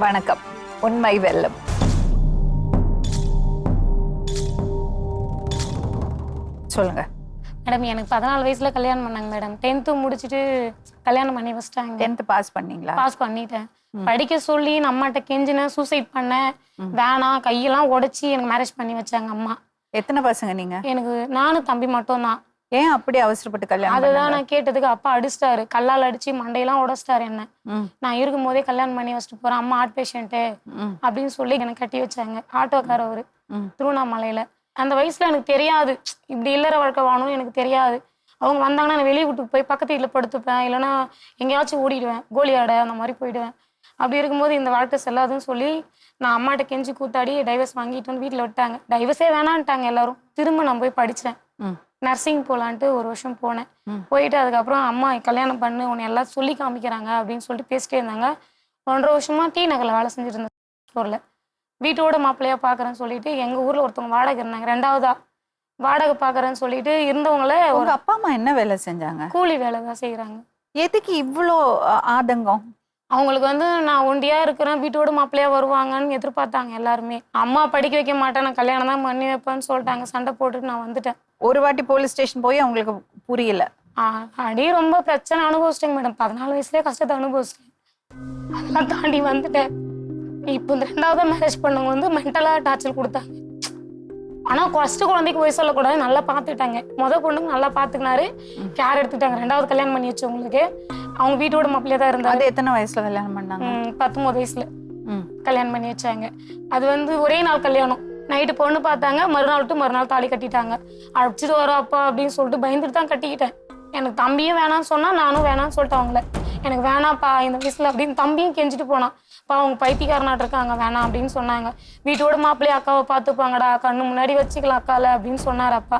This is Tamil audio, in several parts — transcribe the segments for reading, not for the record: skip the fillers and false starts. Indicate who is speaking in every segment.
Speaker 1: வணக்கம். உண்மை வெல்லும். சொல்லுங்க
Speaker 2: மேடம். எனக்கு 14 வயசுல கல்யாணம் பண்ணாங்க மேடம். 10th முடிச்சுட்டு கல்யாணம் பண்ணி வச்சிட்டாங்க.
Speaker 1: 10th பாஸ் பண்ணீங்களா?
Speaker 2: பாஸ் பண்ணிட்டேன். படிக்க சொல்லி அம்மாட்ட கெஞ்சினேன், சூசைட் பண்ணேன். வேணாம், கையெல்லாம் உடைச்சி எனக்கு மேரேஜ் பண்ணி வச்சாங்க அம்மா.
Speaker 1: எத்தனை பசங்க நீங்க?
Speaker 2: எனக்கு நானும் தம்பி மட்டும் தான்.
Speaker 1: ஏன் அப்படி அவசரப்பட்டு கல்யாணம்
Speaker 2: அதுதான்
Speaker 1: பண்ணாங்க?
Speaker 2: நான் கேட்டதுக்கு அப்பா அடிச்சிட்டாரு, கல்லால் அடிச்சு மண்டையெல்லாம் உடைச்சிட்டாரு என்ன. நான் இருக்கும் போதே கல்யாணம் பண்ணி வச்சுட்டு போறேன், அம்மா ஹார்ட் பேஷண்ட்டு அப்படின்னு சொல்லி எனக்கு கட்டி வச்சாங்க. ஆட்டோக்காரவர் திருவண்ணாமலையில. அந்த வயசுல எனக்கு தெரியாது இப்படி இல்லற வாழ்க்கை வாழணும், எனக்கு தெரியாது. அவங்க வந்தாங்கன்னா நான் வெளியே வீட்டுக்கு போய் பக்கத்து வீட்டில் படுத்துப்பேன், இல்லைன்னா எங்கேயாச்சும் ஓடிடுவேன், கோலி ஆட அந்த மாதிரி போயிடுவேன். அப்படி இருக்கும்போது இந்த வாழ்க்கை செல்லாதுன்னு சொல்லி நான் அம்மாட்ட கெஞ்சி கூத்தாடி டைவர்ஸ் வாங்கிட்டு வந்து வீட்டில் விட்டாங்க. டைவர்ஸே வேணான்ட்டாங்க எல்லாரும். திரும்ப நான் போய் படித்தேன். நர்சிங் போகலான்ட்டு ஒரு வருஷம் போனேன். போயிட்டு அதுக்கப்புறம் அம்மா கல்யாணம் பண்ணு, உன்னை எல்லாம் சொல்லி காமிக்கிறாங்க அப்படின்னு சொல்லிட்டு பேசிட்டே இருந்தாங்க. 1.5 வருஷமா டி நகரில் வேலை செஞ்சுட்டு இருந்தேன் ஸ்டோரில். வீட்டோட மாப்பிள்ளையா பார்க்குறேன்னு சொல்லிட்டு எங்கள் ஊரில் ஒருத்தவங்க வாடகை இருந்தாங்க, 2வதா வாடகை பார்க்குறேன்னு சொல்லிட்டு இருந்தவங்கள.
Speaker 1: உங்க அப்பா அம்மா என்ன வேலை செஞ்சாங்க?
Speaker 2: கூலி வேலை தான் செய்கிறாங்க.
Speaker 1: எதுக்கு இவ்வளோ ஆதங்கம்?
Speaker 2: அவங்களுக்கு வந்து நான் ஒண்டியா இருக்கிறேன், வீட்டோட மாப்பிள்ளையா வருவாங்கன்னு எதிர்பார்த்தாங்க எல்லாருமே. அம்மா படிக்க வைக்க மாட்டேன், நான் கல்யாணம் தான் பண்ணி வைப்பேன்னு சொல்லிட்டாங்க. சண்டை போட்டுட்டு நான் வந்துட்டேன்.
Speaker 1: ஒரு வாட்டி போலீஸ் ஸ்டேஷன் போய் அவங்களுக்கு புரியல?
Speaker 2: அடி ரொம்ப பிரச்சனை அனுபவிச்சிட்டேங்க மேடம். 14 வயசுலேயே கஷ்டத்தை அனுபவிச்சிட்டேன். அதெல்லாம் தாண்டி வந்துட்டேன். இப்போ இந்த 2வதா மேரேஜ் பண்ணவங்க வந்து மென்டலாக டார்ச்சர் கொடுத்தாங்க. ஆனால் ஃபர்ஸ்ட் குழந்தைக்கு போய் சொல்லக்கூடாது, நல்லா பார்த்துக்கிட்டாங்க. பொண்ணுக்கு நல்லா பார்த்துக்கினாரு, கேர் எடுத்துக்கிட்டாங்க. 2வது கல்யாணம் பண்ணி வச்சவங்களுக்கு அவங்க வீட்டோட மாப்பிள்ளையா தான் இருந்தாங்க.
Speaker 1: அது எத்தனை வயசுல கல்யாணம் பண்ணாங்க?
Speaker 2: 19 வயசுல கல்யாணம் பண்ணி வச்சாங்க. அது வந்து ஒரே நாள் கல்யாணம். நைட்டு பொண்ணு பார்த்தாங்க, மறுநாள் டு மறுநாள் தாலி கட்டிட்டாங்க. அழைச்சிட்டு வரோம் அப்பா அப்படின்னு சொல்லிட்டு பயந்துட்டு தான் கட்டிக்கிட்டேன். எனக்கு தம்பியும் வேணான்னு சொன்னா, நானும் வேணான்னு சொல்லிட்டு அவங்கள எனக்கு வேணாப்பா இந்த வயசுல அப்படின்னு தம்பியும் கெஞ்சிட்டு போனான். அப்பா அவங்க பைத்தியக்காரனாட்டு இருக்காங்க, வேணாம் அப்படின்னு சொன்னாங்க. வீட்டோட மாப்பிள்ளைய அக்காவை பார்த்துப்பாங்கடா, கண்ணு முன்னாடி வச்சுக்கலாம் அக்கால அப்படின்னு சொன்னார் அப்பா.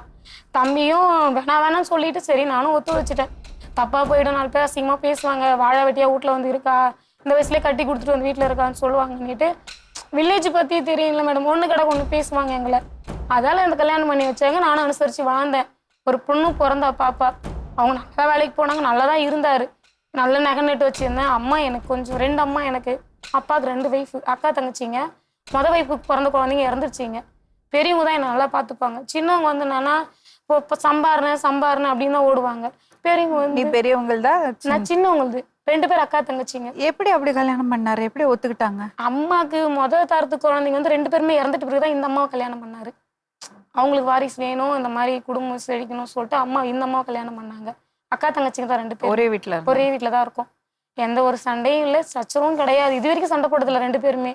Speaker 2: தம்பியும் வேணான்னு சொல்லிட்டு சரி நானும் ஒத்து வச்சுட்டேன். தப்பா போயிடும், 4 பேர் அசிங்கமா பேசுவாங்க, வாழை வெட்டியா வீட்டுல வந்து இருக்கா, இந்த வயசுலயே கட்டி கொடுத்துட்டு வந்து வீட்டுல இருக்கான்னு சொல்லுவாங்கன்னுட்டு. வில்லேஜ் பத்தி தெரியல மேடம், ஒண்ணு கடை ஒண்ணு பேசுவாங்க எங்களை. அதால இந்த கல்யாணம் பண்ணி வச்சாங்க. நானும் அனுசரிச்சு வாழ்ந்தேன். ஒரு பொண்ணு பிறந்தா பாப்பா. அவங்க நல்லா வேலைக்கு போனாங்க, நல்லாதான் இருந்தாரு. நல்ல நகை நட்டு வச்சிருந்தேன். அம்மா எனக்கு கொஞ்சம் 2 அம்மா எனக்கு. அப்பாவுக்கு 2 வைஃப், அக்கா தங்கச்சிங்க. வைஃபுக்கு பிறந்த குழந்தைங்க இறந்துருச்சிங்க. பெரியவங்க தான் என்னை நல்லா பார்த்துப்பாங்க. சின்னவங்க வந்து என்னன்னா இப்போ சம்பாருனேன் அப்படின்னு தான் ஓடுவாங்க. பெரியவங்க வந்து
Speaker 1: பெரியவங்கள் தான்,
Speaker 2: நான் சின்னவங்களுது. 2 பேர் அக்கா தங்கச்சிங்க.
Speaker 1: எப்படி அப்படி கல்யாணம் பண்ணாரு? எப்படி ஒத்துக்கிட்டாங்க?
Speaker 2: அம்மாக்கு தரத்து குழந்தைங்க வந்து 2 பேருமே இறந்துட்டு பிறகுதான் இந்த அம்மாவை கல்யாணம் பண்ணாரு. அவங்களுக்கு வாரிசு வேணும், இந்த மாதிரி குடும்பம் செழிக்கணும்னு சொல்லிட்டு அம்மா இந்த அம்மாவை கல்யாணம் பண்ணாங்க. அக்கா தங்கச்சிங்க தான் 2 பேர். ஒரே வீட்டில் தான் இருக்கும். எந்த ஒரு சண்டையும் இல்லை, சச்சரவும் கிடையாது. இது வரைக்கும் சண்டை போடுறதில்ல 2 பேருமே.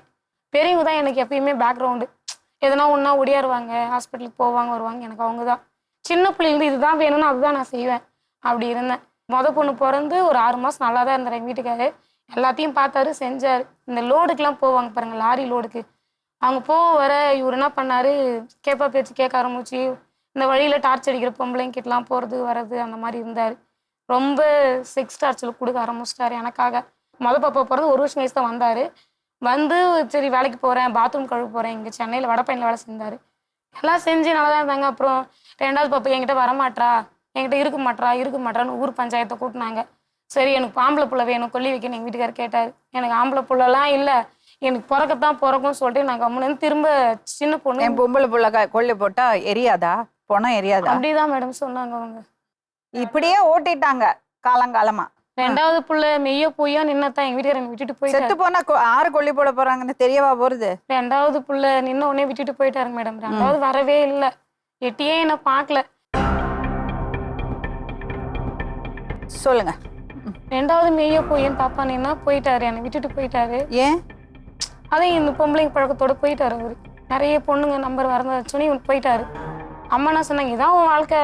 Speaker 2: பெரியவங்க தான் எனக்கு எப்பயுமே பேக்ரவுண்டு. எதனா ஒன்றா ஒடியாருவாங்க, ஹாஸ்பிட்டலுக்கு போவாங்க வருவாங்க. எனக்கு அவங்க தான். சின்ன பிள்ளைங்க இதுதான் வேணும்னு அதுதான் நான் செய்வேன். அப்படி இருந்தேன். பொண்ணு பிறந்து ஒரு 6 மாதம் நல்லா தான் இருந்தார். எங்கள் வீட்டுக்காரு எல்லாத்தையும் பார்த்தாரு, செஞ்சார். இந்த லோடுக்கெலாம் போவாங்க பாருங்க, லாரி லோடுக்கு. அவங்க வர இவர் என்ன பண்ணாரு, கேப்பா பேச்சு கேட்க ஆரம்பிச்சு இந்த வழியில் டார்ச் அடிக்கிற பொம்பளைங்க கிட்டலாம் போகிறது வர்றது அந்த மாதிரி இருந்தார். ரொம்ப செக்ஸ் டார்ச்சர் கொடுக்க ஆரம்பிச்சிட்டாரு எனக்காக. பாப்பா பிறந்து 1 வருஷம் வயசு தான் வந்தார். வந்து சரி வேலைக்கு போகிறேன், பாத்ரூம் கழுவ போகிறேன், இங்கே சென்னையில் வடப்பயனில் வேலை செஞ்சார். எல்லாம் செஞ்சு நல்லா தான் இருந்தாங்க. அப்புறம் 2வது பாப்பா என்கிட்ட வரமாட்டா, என்கிட்ட இருக்க மாட்டான்னு ஊர் பஞ்சாயத்தை கூட்டினாங்க. சரி எனக்கு ஆம்பளை புள்ள வேணும், கொல்லி வைக்கணும் எங்கள் வீட்டுக்காரர் கேட்டார். எனக்கு ஆம்பளை புள்ளலாம் இல்லை, எனக்கு பிறக்கத்தான் சொல்லிட்டு நான் கம்முன்னு திரும்ப சின்ன பொண்ணு.
Speaker 1: என் பொம்பளை புள்ள கொல்லி போட்டா எரியாதா? பணம் எரியாதா?
Speaker 2: அப்படிதான் மேடம் சொன்னாங்க அவங்க.
Speaker 1: இப்படியே ஓட்டிட்டாங்க காலங்காலமா.
Speaker 2: 2வது புள்ள மெய்யோ பொய்யோ நின்னதான் எங்க வீட்டுக்காரங்க விட்டுட்டு போய்
Speaker 1: செத்து போனா 6 கொல்லி போட போறாங்கன்னு தெரியவா போறது?
Speaker 2: 2வது புள்ள நின்ன உடனே விட்டுட்டு போயிட்டாருங்க மேடம். 2வது வரவே இல்லை, எட்டியே என்ன பார்க்கல.
Speaker 1: சொல்லுங்க.
Speaker 2: 2வது மெய்யோ பொய்யன்னு பாப்பா நின்னா போயிட்டாரு, என்னை விட்டுட்டு போயிட்டாரு.
Speaker 1: ஏன்?
Speaker 2: அதே இந்த பொம்பளைங்க பழக்கத்தோட போயிட்டாரு அவரு. நிறைய பொண்ணுங்க நம்பர் வரந்தோடனே இவன் போயிட்டாரு. அம்மா என்ன சொன்னாங்க, இதான் உன் வாழ்க்கை.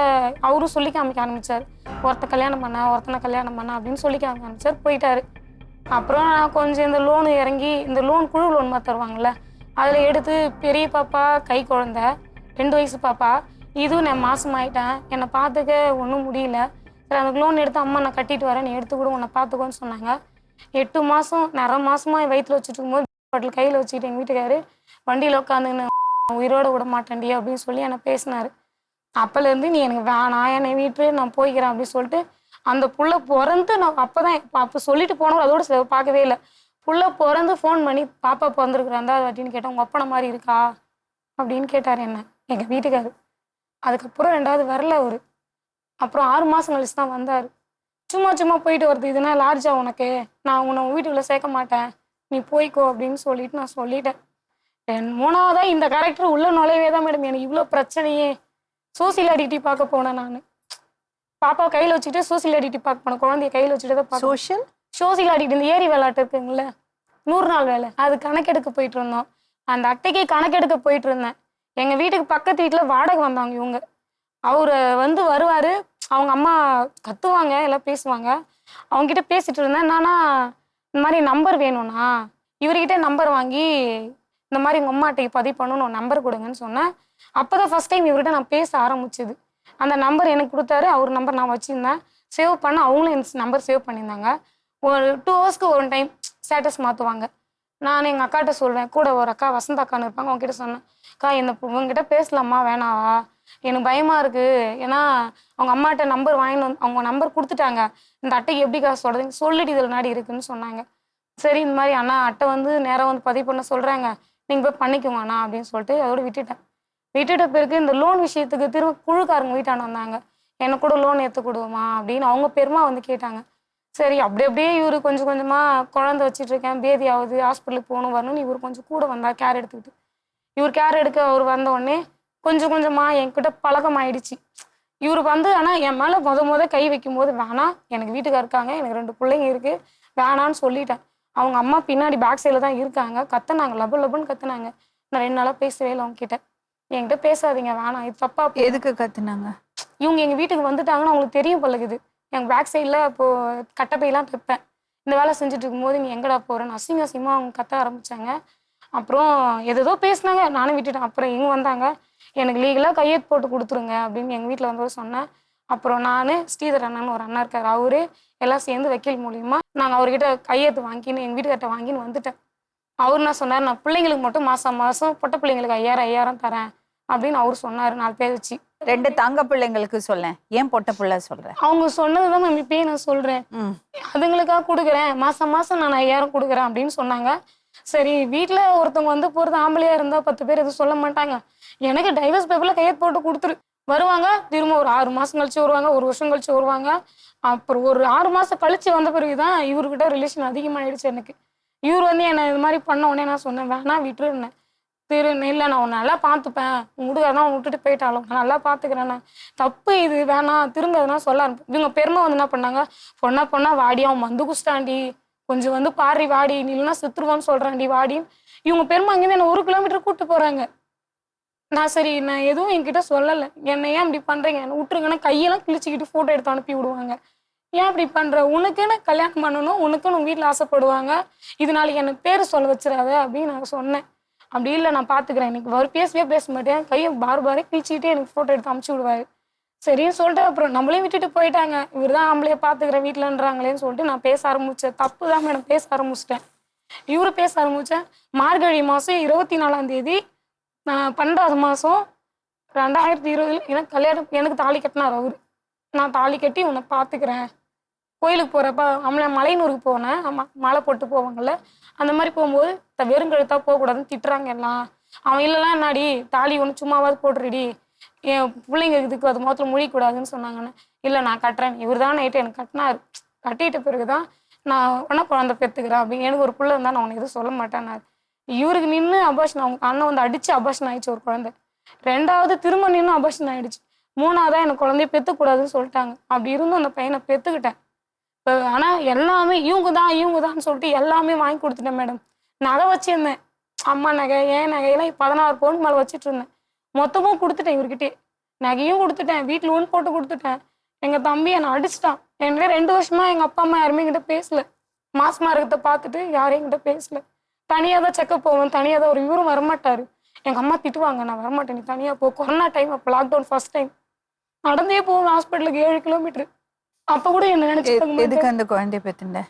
Speaker 2: அவரும் சொல்லி காமிக்க ஆரம்பிச்சார். ஒருத்தனை கல்யாணம் பண்ண அப்படின்னு சொல்லி காமிக்க ஆரம்பிச்சார். போயிட்டாரு. அப்புறம் நான் கொஞ்சம் இந்த லோனு இறங்கி, இந்த லோன் குழு லோன் மாதிரி தருவாங்கள்ல, அதில் எடுத்து பெரிய பாப்பா கை குழந்தை 2 வயசு பாப்பா, இதுவும் நான் மாசமாயிட்டேன், என்னை பார்த்துக்க ஒன்றும் முடியல. சரி அந்த லோன் எடுத்து அம்மா நான் கட்டிட்டு வரேன், நீ எடுத்து கூட உன்னை பார்த்துக்கோன்னு சொன்னாங்க. 8 மாதம் 1/2 மாசமா வயிற்றுல வச்சுட்டு இருக்கும்போது பாட்டில் கையில் வச்சுக்கிட்டு எங்கள் வீட்டுக்காரு வண்டியில் உட்காந்துன்னு உயிரோட விட மாட்டேன்டி அப்படின்னு சொல்லி என்னை பேசினார். அப்போலேருந்து நீ எனக்கு வேணாம், என்னை வீட்டு நான் போய்க்கிறேன் அப்படின்னு சொல்லிட்டு அந்த புள்ள பிறந்து நான் அப்போ சொல்லிட்டு போனவங்க அதோட பார்க்கவே இல்லை. புள்ள பிறந்து ஃபோன் பண்ணி பாப்பா பிறந்திருக்குறாந்தா அப்படின்னு கேட்டேன். உங்கள் அப்பனை மாதிரி இருக்கா அப்படின்னு கேட்டார் என்ன எங்கள் வீட்டுக்காரு. அதுக்கப்புறம் 2வது வரல அவரு. அப்புறம் 6 மாதம் கழிச்சு தான் வந்தார். சும்மா சும்மா போயிட்டு வருது, இதுனா லார்ஜா உனக்கு, நான் உன்னை வீட்டுக்குள்ளே சேர்க்க மாட்டேன், நீ போய்க்கோ அப்படின்னு சொல்லிட்டு நான் சொல்லிட்டேன். 3வதா இந்த கேரக்டர் உள்ள நுழைவே தான் மேடம் எனக்கு இவ்வளோ பிரச்சனையே. சோசியல் ஐடென்டிட்டி பார்க்க போனேன் நான். பாப்பாவை கையில் வச்சுக்கிட்டு சோசியல் ஐடென்டிட்டி பார்க்க போனேன். குழந்தைய கையில் வச்சுட்டு தான் சோசியல் ஐடென்டிட்டி இந்த ஏரி விளையாட்டு இருக்குங்களே 100 நாள் வேலை, அது கணக்கெடுக்க போயிட்டு இருந்தோம். அந்த அட்டைக்கு கணக்கெடுக்க போயிட்டு இருந்தேன். எங்கள் வீட்டுக்கு பக்கத்து வீட்டில் வாடகை வந்தாங்க இவங்க. அவர் வருவார், அவங்க அம்மா கத்துவாங்க, எல்லாம் பேசுவாங்க. அவங்ககிட்ட பேசிட்டு இருந்தேன். நானா இந்த மாதிரி நம்பர் வேணும்னா இவர்கிட்ட நம்பர் வாங்கி இந்த மாதிரி உங்கள் அம்மா அட்டைக்கு பதிவு பண்ணணும், நம்பர் கொடுங்கன்னு சொன்னேன். அப்போ தான் ஃபஸ்ட் டைம் இவர்கிட்ட நான் பேச ஆரம்பிச்சது. அந்த நம்பர் எனக்கு கொடுத்தாரு, அவர் நம்பர் நான் வச்சுருந்தேன். சேவ் பண்ண அவங்களும் என் நம்பர் சேவ் பண்ணியிருந்தாங்க. ஒரு 2 ஹவர்ஸ்க்கு ஒரு டைம் ஸ்டேட்டஸ் மாற்றுவாங்க. நான் எங்கள் அக்காட்ட சொல்வேன், கூட ஒரு அக்கா வசந்த அக்கான்னு இருப்பாங்க, அவங்ககிட்ட சொன்னேன், அக்கா உங்ககிட்ட பேசலாமா வேணாவா, எனக்கு பயமாக இருக்குது, ஏன்னா அவங்க அம்மாட்ட நம்பர் வாங்கிட்டு வந்து அவங்க நம்பர் கொடுத்துட்டாங்க, இந்த அட்டைக்கு எப்படிக்கா சொல்கிறதுன்னு சொல்லிட்டு இதில் நாடி இருக்குன்னு சொன்னாங்க. சரி இந்த மாதிரி அண்ணா அட்டை வந்து நேராக வந்து பதிவு பண்ண சொல்கிறாங்க, நீங்கள் போய் பண்ணிக்கோங்க அண்ணா அப்படின்னு சொல்லிட்டு அதோடு விட்டுட்ட பிறகு இந்த லோன் விஷயத்துக்கு திரும்ப குழுக்காரங்க வீட்டாண்ட வந்தாங்க. எனக்கு கூட லோன் ஏற்று கொடுமா அப்படின்னு அவங்க பெருமா வந்து கேட்டாங்க. சரி அப்படியே இவர் கொஞ்சம் கொஞ்சமாக குழந்தை வச்சிட்டு இருக்கேன், பேதி ஆகுது, ஹாஸ்பிட்டலுக்கு போகணும் வரணும்னு இவர் கொஞ்சம் கூட வந்தார் கேர் எடுத்துக்கிட்டு. இவர் கேர் எடுக்க அவர் வந்த உடனே கொஞ்சம் கொஞ்சமாக என்கிட்ட பழக்கம் ஆயிடுச்சு. இவர் வந்து ஆனால் என் மேலே முத கை வைக்கும்போது வேணாம், எனக்கு வீட்டுக்கார இருக்காங்க, எனக்கு 2 பிள்ளைங்க இருக்குது, வேணான்னு சொல்லிட்டேன். அவங்க அம்மா பின்னாடி பேக் சைடில் தான் இருக்காங்க, கத்துனாங்க, லபுன்னு கத்துனாங்க. நான் 2 நாளாக பேசவே இல்லை அவங்க கிட்ட. என்கிட்ட பேசாதீங்க வேணாம், இது தப்பா.
Speaker 1: எதுக்கு கத்துனாங்க?
Speaker 2: இவங்க எங்கள் வீட்டுக்கு வந்துட்டாங்கன்னு அவங்களுக்கு தெரியும் பழகுது. எங்கள் பேக் சைடில் இப்போது கட்டப்பையெல்லாம் தைப்பேன். இந்த வேலை செஞ்சுட்டு இருக்கும்போது நீ எங்கடா போகிறேன்னு அசிங்கமாக அவங்க கத்த ஆரம்பித்தாங்க. அப்புறம் ஏதோ பேசினாங்க, நானும் விட்டுட்டேன். அப்புறம் இவங்க வந்தாங்க, எனக்கு லீகலாக கையெழுத்து போட்டு கொடுத்துருங்க அப்படின்னு எங்கள் வீட்டில் வந்து சொன்னேன். அப்புறம் நான் ஸ்ரீதர் அண்ணன் ஒரு அண்ணா இருக்கார், அவரு எல்லாம் சேர்ந்து வக்கீல் மூலியமாக நாங்கள் அவர்கிட்ட கையெழுத்து வாங்கின்னு எங்கள் வீட்டுக்கிட்ட வாங்கின்னு வந்துட்டேன். அவர் என்ன சொன்னார், நான் பிள்ளைங்களுக்கு மட்டும் மாதம் பொட்ட பிள்ளைங்களுக்கு 5000 தரேன் அப்படின்னு அவர் சொன்னார். 4 பேர் வச்சு.
Speaker 1: 2 தங்க பிள்ளைங்களுக்கு சொல்லேன், ஏன் பொட்ட பிள்ளை சொல்றேன்?
Speaker 2: அவங்க சொன்னதுதான் மேம் இப்பயே நான் சொல்றேன். அதுங்களுக்காக கொடுக்குறேன், மாசம் நான் 5000 கொடுக்குறேன் அப்படின்னு சொன்னாங்க. சரி வீட்டுல ஒருத்தவங்க வந்து போறது ஆம்பளையா இருந்தா 10 பேர் எதுவும் சொல்ல மாட்டாங்க. எனக்கு டைவர்ஸ் பேப்பர்ல கையெழுத்து போட்டு கொடுத்துரு வருவாங்க. திரும்ப ஒரு 6 மாசம் கழிச்சு வருவாங்க, 1 வருஷம் கழிச்சு வருவாங்க. அப்புறம் ஒரு 6 மாசம் கழிச்சு வந்த பிறகுதான் இவர்கிட்ட ரிலேஷன் அதிகமாயிடுச்சு எனக்கு. இவர் வந்து என்ன இது மாதிரி பண்ண உடனே நான் சொன்னேன், வேணா விட்டுருந்தேன். இல்லை நான் உன்னை நல்லா பார்த்துப்பேன், உன் வீட்டுக்காரனா விட்டுட்டு போயிட்டாலும் நான் நல்லா பார்த்துக்கிறேண்ணே, தப்பு இது வேணாம், திரும்ப எதுனா சொல்ல இவங்க பெருமை வந்து என்ன பண்ணாங்க, பொண்ணா வாடி, அவன் வந்து குஸ்டாண்டி, கொஞ்சம் வந்து பாரி வாடி, நீ இல்லைன்னா செத்துருவான்னு சொல்கிறான்டி வாடி. இவங்க பெருமை அங்கேருந்து என்ன 1 கிலோமீட்டர் கூப்பிட்டு போகிறாங்க. நான் சரி நான் எதுவும் என்கிட்ட சொல்லலை, என்னை ஏன் இப்படி பண்ணுறீங்க, என்ன விட்டுருங்கன்னா கையெல்லாம் கிழிச்சிக்கிட்டு ஃபோட்டோ எடுத்து அனுப்பி விடுவாங்க. ஏன் இப்படி பண்ணுற, உனக்குன்னு கல்யாணம் பண்ணணும், உனக்குன்னு உங்கள் வீட்டில் ஆசைப்படுவாங்க, இது நாளைக்கு எனக்கு பேர் சொல்ல வச்சிடாத அப்படின்னு நான் சொன்னேன். அப்படி இல்லை நான் பார்த்துக்கிறேன், எனக்கு பேசவே பேச மாட்டேன், கையை பாரே கிழிச்சிக்கிட்டே எனக்கு ஃபோட்டோ எடுத்து அமுச்சு விடுவார். சரின்னு சொல்லிட்டு அப்புறம் நம்மளையும் விட்டுட்டு போயிட்டாங்க. இவர் தான் ஆம்பளையே பார்த்துக்கிறேன் வீட்டிலன்றாங்களேன்னு சொல்லிட்டு நான் பேச ஆரம்பித்தேன். தப்பு தான் மேடம், பேச ஆரம்பிச்சிட்டேன். இவரு பேச ஆரம்பித்தேன். மார்கழி மாதம் 24ஆம் தேதி 12வது மாதம் 2020 எனக்கு கல்யாணம், எனக்கு தாலி கட்டினார் அவரு. நான் தாலி கட்டி உன்னை பார்த்துக்கிறேன், கோயிலுக்கு போகிறப்ப மலையனூருக்கு போனேன், மாலை போட்டு போவாங்கள்ல, அந்த மாதிரி போகும்போது வெறுங்கழுத்தா போகக்கூடாதுன்னு திட்டுறாங்க எல்லாம். அவன் இல்லைலாம் என்னாடி தாலி ஒன்று சும்மாவாது போட்டுருடி, என் பிள்ளைங்க இதுக்கு அது முகத்தில் முழிக்கூடாதுன்னு சொன்னாங்கன்னு. இல்லை நான் கட்டுறேன், இவர் தான் நைட்டு எனக்கு கட்டினார். கட்டிட்ட பிறகுதான் நான் உடனே குழந்தை பெற்றுக்கிறேன் அப்படின்னு. எனக்கு ஒரு பிள்ளை இருந்தால் நான் உனக்கு எதுவும் சொல்ல மாட்டேன்னாரு. இவருக்கு நின்று அபாஷன், அவங்க அண்ணன் வந்து அடித்து அபாஷன் ஆயிடுச்சு ஒரு குழந்தை. 2வது திரும்ப நின்று அபாஷன் ஆயிடுச்சு. 3வதா எனக்கு குழந்தைய பெற்றுக்கூடாதுன்னு சொல்லிட்டாங்க. அப்படி இருந்தும் அந்த பையனை பெற்றுக்கிட்டேன். ஆனால் எல்லாமே இவங்க தான் சொல்லிட்டு எல்லாமே வாங்கி கொடுத்துட்டேன் மேடம். நகை வச்சுருந்தேன், அம்மா நகை, என் நகையெல்லாம் 16 பவுன் மேலே வச்சுட்டு இருந்தேன். மொத்தமும் கொடுத்துட்டேன் இவர்கிட்டே. நகையும் கொடுத்துட்டேன், வீட்டில் லோன் போட்டு கொடுத்துட்டேன். எங்கள் தம்பி என்னை அடிச்சிட்டான். என்கிட்ட 2 வருஷமா எங்கள் அப்பா அம்மா யாருமே என்கிட்ட பேசல. மாசமாக இருக்கிறத பார்த்துட்டு யாரையும் என்கிட்ட பேசல. தனியாக தான் செக்கப் போவேன், தனியாக தான். ஒரு இவரும் வரமாட்டார். எங்கள் அம்மா திட்டுவாங்க, நான் வரமாட்டேன், நீ தனியாக போ. கொரோனா டைம், அப்போ லாக்டவுன் ஃபர்ஸ்ட் டைம். நடந்தே போவேன் ஹாஸ்பிட்டலுக்கு 7 கிலோமீட்டர். அப்போ கூட என்ன நினைச்சு
Speaker 1: எதுக்கு அந்த குழந்தைய பெத்துண்ட?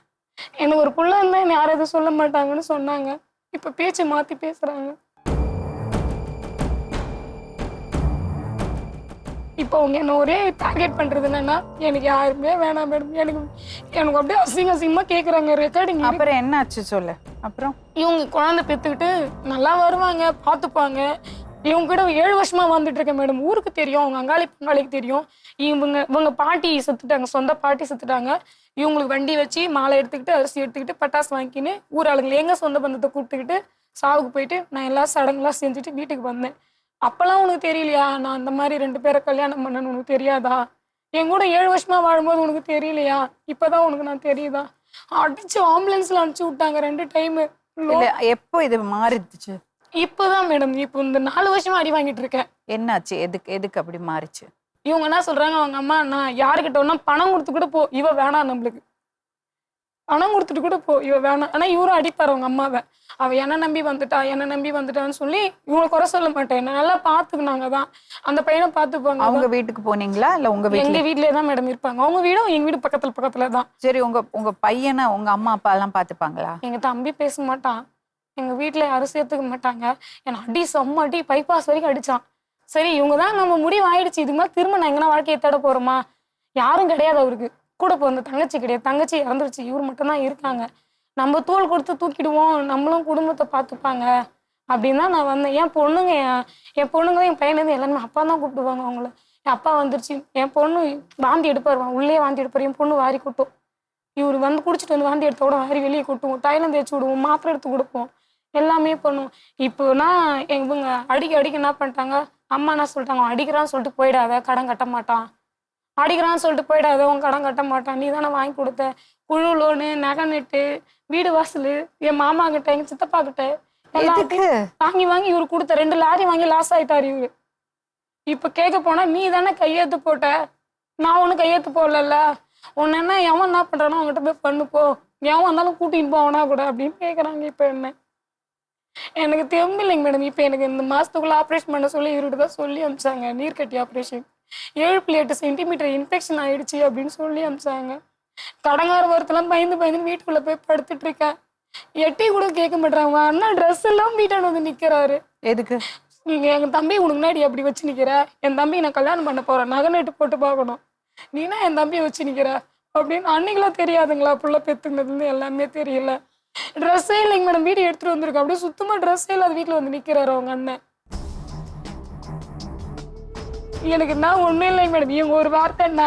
Speaker 2: எனக்கு ஒரு புள்ள இருந்தா என்ன யாரும் எதுவும் சொல்ல மாட்டாங்கன்னு சொன்னாங்க. இப்ப பேச்சு மாத்தி பேசுறாங்க. இப்போ அவங்க என்ன ஒரே டார்கெட் பண்றது என்னன்னா, எனக்கு யாருமே வேணாம் மேடம், எனக்கு எனக்கு அப்படியே அசிங்கமா கேக்குறாங்க. ரெக்கார்டிங்
Speaker 1: அப்புறம் என்ன ஆச்சு சொல்லு. அப்புறம்
Speaker 2: இவங்க குழந்தை பெத்துக்கிட்டு நல்லா வருவாங்க, பார்த்துப்பாங்க. இவங்க கிட்ட 7 வருஷமா வந்துட்டு இருக்கேன் மேடம். ஊருக்கு தெரியும், அவங்க அங்காளி பங்காளிக்கு தெரியும். இவங்க பாட்டி செத்துட்டாங்க, சொந்த பாட்டி செத்துட்டாங்க. இவங்களுக்கு வண்டி வச்சு மாலை எடுத்துக்கிட்டு அரிசி எடுத்துக்கிட்டு பட்டாசு வாங்கிக்கின்னு ஊர் ஆளுங்களை எங்க சொந்த பந்தத்தை கூப்பிட்டுக்கிட்டு சாவுக்கு போயிட்டு நான் எல்லா சடங்குலாம் செஞ்சுட்டு வீட்டுக்கு வந்தேன். அப்பெல்லாம் உனக்கு தெரியலையா நான் இந்த மாதிரி 2 பேரை கல்யாணம் பண்ணேன்னு உனக்கு தெரியாதா? என் கூட 7 வருஷமா வாழும்போது உனக்கு தெரியலையா? இப்பதான் உனக்கு நான் தெரியுதா? அடிச்சு ஆம்புலன்ஸ்ல அனுப்பிச்சு விட்டாங்க 2 டைம்.
Speaker 1: இல்ல எப்போ இது மாறிடுச்சு?
Speaker 2: இப்பதான் மேடம், இப்போ இந்த 4 வருஷமா அடி வாங்கிட்டு இருக்கேன்.
Speaker 1: என்னாச்சு? எதுக்கு எதுக்கு அப்படி மாறிச்சு?
Speaker 2: இவங்க என்ன சொல்றாங்க, அவங்க அம்மா நான் யாருக்கிட்ட ஒன்னா பணம் கொடுத்து கூட போ, இவ வேணாம், நம்மளுக்கு பணம் கொடுத்துட்டு கூட போ, இவ வேணாம். ஆனா இவரும் அடிப்பாரு அவங்க அம்மாவை. அவ என்ன நம்பி வந்துட்டான்னு சொல்லி இவங்களை குறை சொல்ல மாட்டேன். என்ன நல்லா பாத்துக்கினாங்க தான், அந்த பையனை பாத்துப்பாங்க.
Speaker 1: அவங்க வீட்டுக்கு போனீங்களா இல்ல உங்க வீட்டுல?
Speaker 2: எங்க வீட்லயே தான் மேடம் இருப்பாங்க. அவங்க வீடும் எங்க வீடு பக்கத்துல தான்.
Speaker 1: சரி, உங்க பையனை உங்க அம்மா அப்பா எல்லாம் பாத்துப்பாங்களா?
Speaker 2: எங்க தம்பி பேச மாட்டான், எங்க வீட்டுல யாரும் சேர்த்துக்க மாட்டாங்க. என்ன அடி செம்ம அடி, பைபாஸ் வரைக்கும் அடிச்சான். சரி இவங்க தான் நம்ம முடிவு ஆயிடுச்சு, இதுக்கு மேலே திரும்ப நான் எங்கன்னா வாழ்க்கையை தேட போறோமா? யாரும் கிடையாது அவருக்கு, கூட பிறந்த தங்கச்சி கிடையாது, தங்கச்சி இறந்துருச்சு, இவர் மட்டும்தான் இருக்காங்க. நம்ம தோல் கொடுத்து தூக்கிடுவோம், நம்மளும் குடும்பத்தை பார்த்துப்பாங்க அப்படின்னு தான் நான் வந்தேன். என் பொண்ணுங்க என் பையனது எல்லாருமே அப்பா தான் கூப்பிடுவாங்க அவங்கள. என் அப்பா வந்துருச்சு, என் பொண்ணு வாந்தி எடுப்பார், உள்ளே வாந்தி எடுப்பார், என் பொண்ணு வாரி கொட்டும். இவர் வந்து குடிச்சிட்டு வந்து வாந்தி எடுத்த கூட வாரி வெளியே கொட்டுவோம், தைலம் தேய்ச்சி விடுவோம், மாத்திரை எடுத்து கொடுப்போம், எல்லாமே பண்ணுவோம். இப்போனா இவங்க அடிக்க என்ன பண்ணிட்டாங்க, அம்மா என்ன சொல்லிட்டாங்க, அடிக்கிறான்னு சொல்லிட்டு போயிடாத, கடன் கட்ட மாட்டான், அடிக்கிறான்னு சொல்லிட்டு போயிடாத, உன் கடன் கட்ட மாட்டான், நீ தானே வாங்கி கொடுத்த குழு லோனு, நகை நெட்டு, வீடு வாசல், என் மாமா கிட்ட எங்க சித்தப்பா கிட்ட வாங்கி இவரு கொடுத்த 2 லாரி வாங்கி லாஸ் ஆயிட்டாரு இவரு. இப்ப கேட்க போனா நீ தானே கையெழுத்து போட்ட, நான் ஒன்னும் கையெழுத்து போடல, உன்ன என்ன எவன் என்ன பண்றானோ அவங்ககிட்ட போய் பண்ணுப்போ, எவன் வந்தாலும் கூட்டிட்டு போவனா கூட அப்படின்னு கேக்குறாங்க. இப்ப என்ன எனக்கு தெம்பு இல்லைங்க மேடம். இப்ப எனக்கு இந்த மாசத்துக்குள்ள ஆப்ரேஷன் பண்ண சொல்லி இவர்கிட்ட தான் சொல்லி அனுப்பிச்சாங்க. நீர்க்கட்டி ஆப்ரேஷன், 7.8 சென்டிமீட்டர் இன்ஃபெக்ஷன் ஆயிடுச்சு அப்படின்னு சொல்லி அனுப்பிச்சாங்க. கடங்கார வரத்தெல்லாம் பயந்து வீட்டுக்குள்ள போய் படுத்துட்டு இருக்கேன். எட்டி கூட கேட்க மாட்டாங்க. அண்ணா ட்ரெஸ் எல்லாம் வீட்டான வந்து நிக்கிறாரு.
Speaker 1: எதுக்கு?
Speaker 2: எங்க தம்பி உனக்கு முன்னாடி அப்படி வச்சு நிக்கிற, என் தம்பி நான் கல்யாணம் பண்ண போறேன், நகை நட்டு போட்டு பார்க்கணும், நீனா என் தம்பியை வச்சு நிக்கிற அப்படின்னு. அன்னைக்கெல்லாம் தெரியாதுங்களா, புள்ள பெத்துனதுல எல்லாமே தெரியல. ட்ரெஸ்ஸே இல்லைங்க மேடம், வீடு எடுத்துட்டு வந்திருக்கேன், அப்படியே சுத்தமா ட்ரெஸ்ஸே இல்லாத வீட்டுல வந்து நிக்கிறாரு அவங்க அண்ணன். எனக்கு நான் ஒண்ணும் இல்லைங்க மேடம். இவங்க ஒரு வார்த்தை என்ன,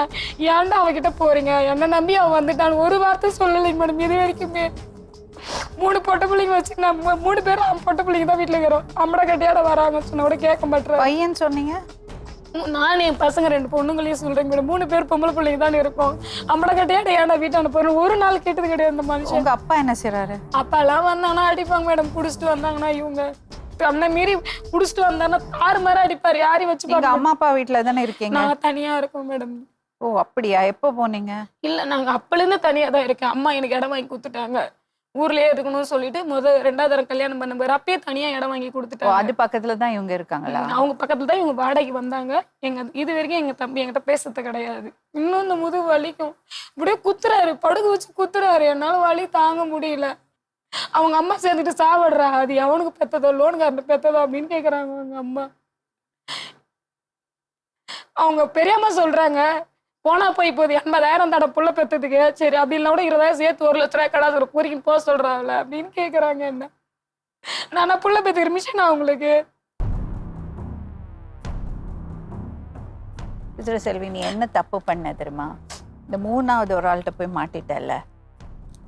Speaker 2: ஏன்டா அவகிட்ட போறீங்க, என்ன நம்பி அவன் வந்துட்டான், ஒரு வார்த்தை சொல்லலைங்க மேடம் இது வரைக்குமே. 3 பொட்டை பிள்ளைங்க வச்சு நான் 3 பேரும் பொட்டை பிள்ளைங்க தான் வீட்டுல இருக்கிறோம். அம்மட கட்டியாட வராங்க சொன்ன கூட கேட்க மாட்டேன்.
Speaker 1: பையன் சொன்னீங்க?
Speaker 2: நான் என் பசங்க 2 பொண்ணுங்களையும் சொல்றேங்க மேடம். 3 பேர் பொம்பளை பிள்ளைங்க தான் இருக்கோம். அம்மட கட்டியாட ஏன்டா வீட்டான போறோம், ஒரு நாள் கேட்டது கிடையாது அந்த மனுஷன்.
Speaker 1: உங்க அப்பா என்ன செய்றாரு?
Speaker 2: அப்பா எல்லாம் வந்தாங்கன்னா அடிப்பாங்க மேடம். குடிச்சிட்டு வந்தாங்கன்னா இவங்க அண்ணன் மீறி குடிச்சிட்டு வந்தாங்கன்னா தாறு மாதிரி அடிப்பாரு. யாரையும் வச்சு
Speaker 1: நீங்க அம்மா அப்பா வீட்டுல தானே இருக்கீங்க?
Speaker 2: நாங்க தனியா இருக்கோம் மேடம்.
Speaker 1: ஓ அப்படியா? எப்போ போனீங்க?
Speaker 2: இல்ல நாங்க அப்பல இருந்து தனியா தான் இருக்கேன். அம்மா எனக்கு இடம் வாங்கி கொடுத்துட்டாங்க, ஊர்லயே இருக்கணும்னு சொல்லிட்டு 2வது தரம் கல்யாணம் பண்ண பேர் அப்பயே தனியா இடம் வாங்கி கொடுத்துட்டாங்க.
Speaker 1: அது பக்கத்துல தான் இவங்க இருக்காங்களா?
Speaker 2: அவங்க பக்கத்துல தான் இவங்க வாடகைக்கு வந்தாங்க. இது வரைக்கும் எங்க தம்பி என்கிட்ட பேசுறது கிடையாது. இன்னும் இந்த முதுகு வலிக்கும், இப்படியே குத்துறாரு, படுகு வச்சு குத்துறாரு, என்னால வலி தாங்க முடியல. அவங்க அம்மா சேர்ந்துட்டு சாவடுறா, அது எவனுக்கு பெத்ததோ லோனுக்காரன் பெத்ததோ அப்படின்னு கேக்குறாங்க அவங்க அம்மா. அவங்க பெரியம்மா சொல்றாங்க, போனா போய் இப்போது 80,000 தடவை புள்ள பெத்ததுக்கு, சரி அப்படின்னா கூட 20,000 சேர்த்து 1 லட்ச ரூபாய் கடாசுற கூறிக்கின்னு போக சொல்றாங்கல்ல அப்படின்னு கேக்குறாங்க. என்ன நானா புள்ள பெத்துக்கிற மிஷினா அவங்களுக்கு?
Speaker 1: செல்வி, நீ என்ன தப்பு பண்ண தெரியுமா? இந்த 3வது ஒரு ஆள்கிட்ட போய் மாட்டிட்டல.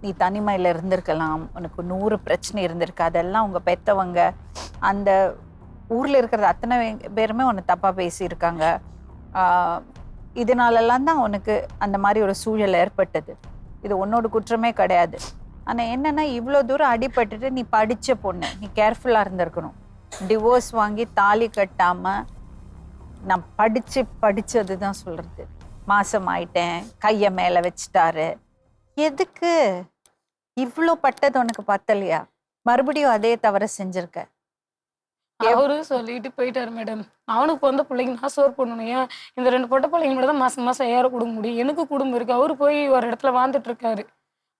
Speaker 1: நீ தனிமையில இருந்திருக்கலாம், உனக்கு 100 பிரச்சனை இருந்திருக்கு. அதெல்லாம் உங்க பெத்தவங்க அந்த ஊர்ல இருக்கிற அத்தனை பேருமே உன்னை தப்பா பேசியிருக்காங்க. இதனாலெல்லாம் தான் உனக்கு அந்த மாதிரி ஒரு சூழல் ஏற்பட்டது. இது உன்னோட குற்றமே கிடையாது. ஆனா என்னன்னா, இவ்வளோ தூரம் அடிபட்டுட்டு நீ படிச்ச பொண்ணு, நீ கேர்ஃபுல்லா இருந்திருக்கணும். டிவோர்ஸ் வாங்கி தாலி கட்டாம நான் படிச்சது தான் சொல்றது. மாசம் ஆயிட்டேன், கைய மேல வச்சுட்டாரு. எதுக்கு இவ்வளோ பட்டது உனக்கு பத்தலையா? மறுபடியும் அதே தவற செஞ்சிருக்க.
Speaker 2: அவரு சொல்லிட்டு போயிட்டாரு மேடம். அவனுக்கு பிறந்த பிள்ளைங்க நான் சோறு போடணும். ஏன் இந்த 2 பொட்டை பிள்ளைங்க மட்டும் தான் மாசம் 5000 கொடுக்க முடியும். எனக்கு குடும்பம் இருக்கு. அவரு போய் ஒரு இடத்துல வாழ்ந்துட்டு இருக்காரு.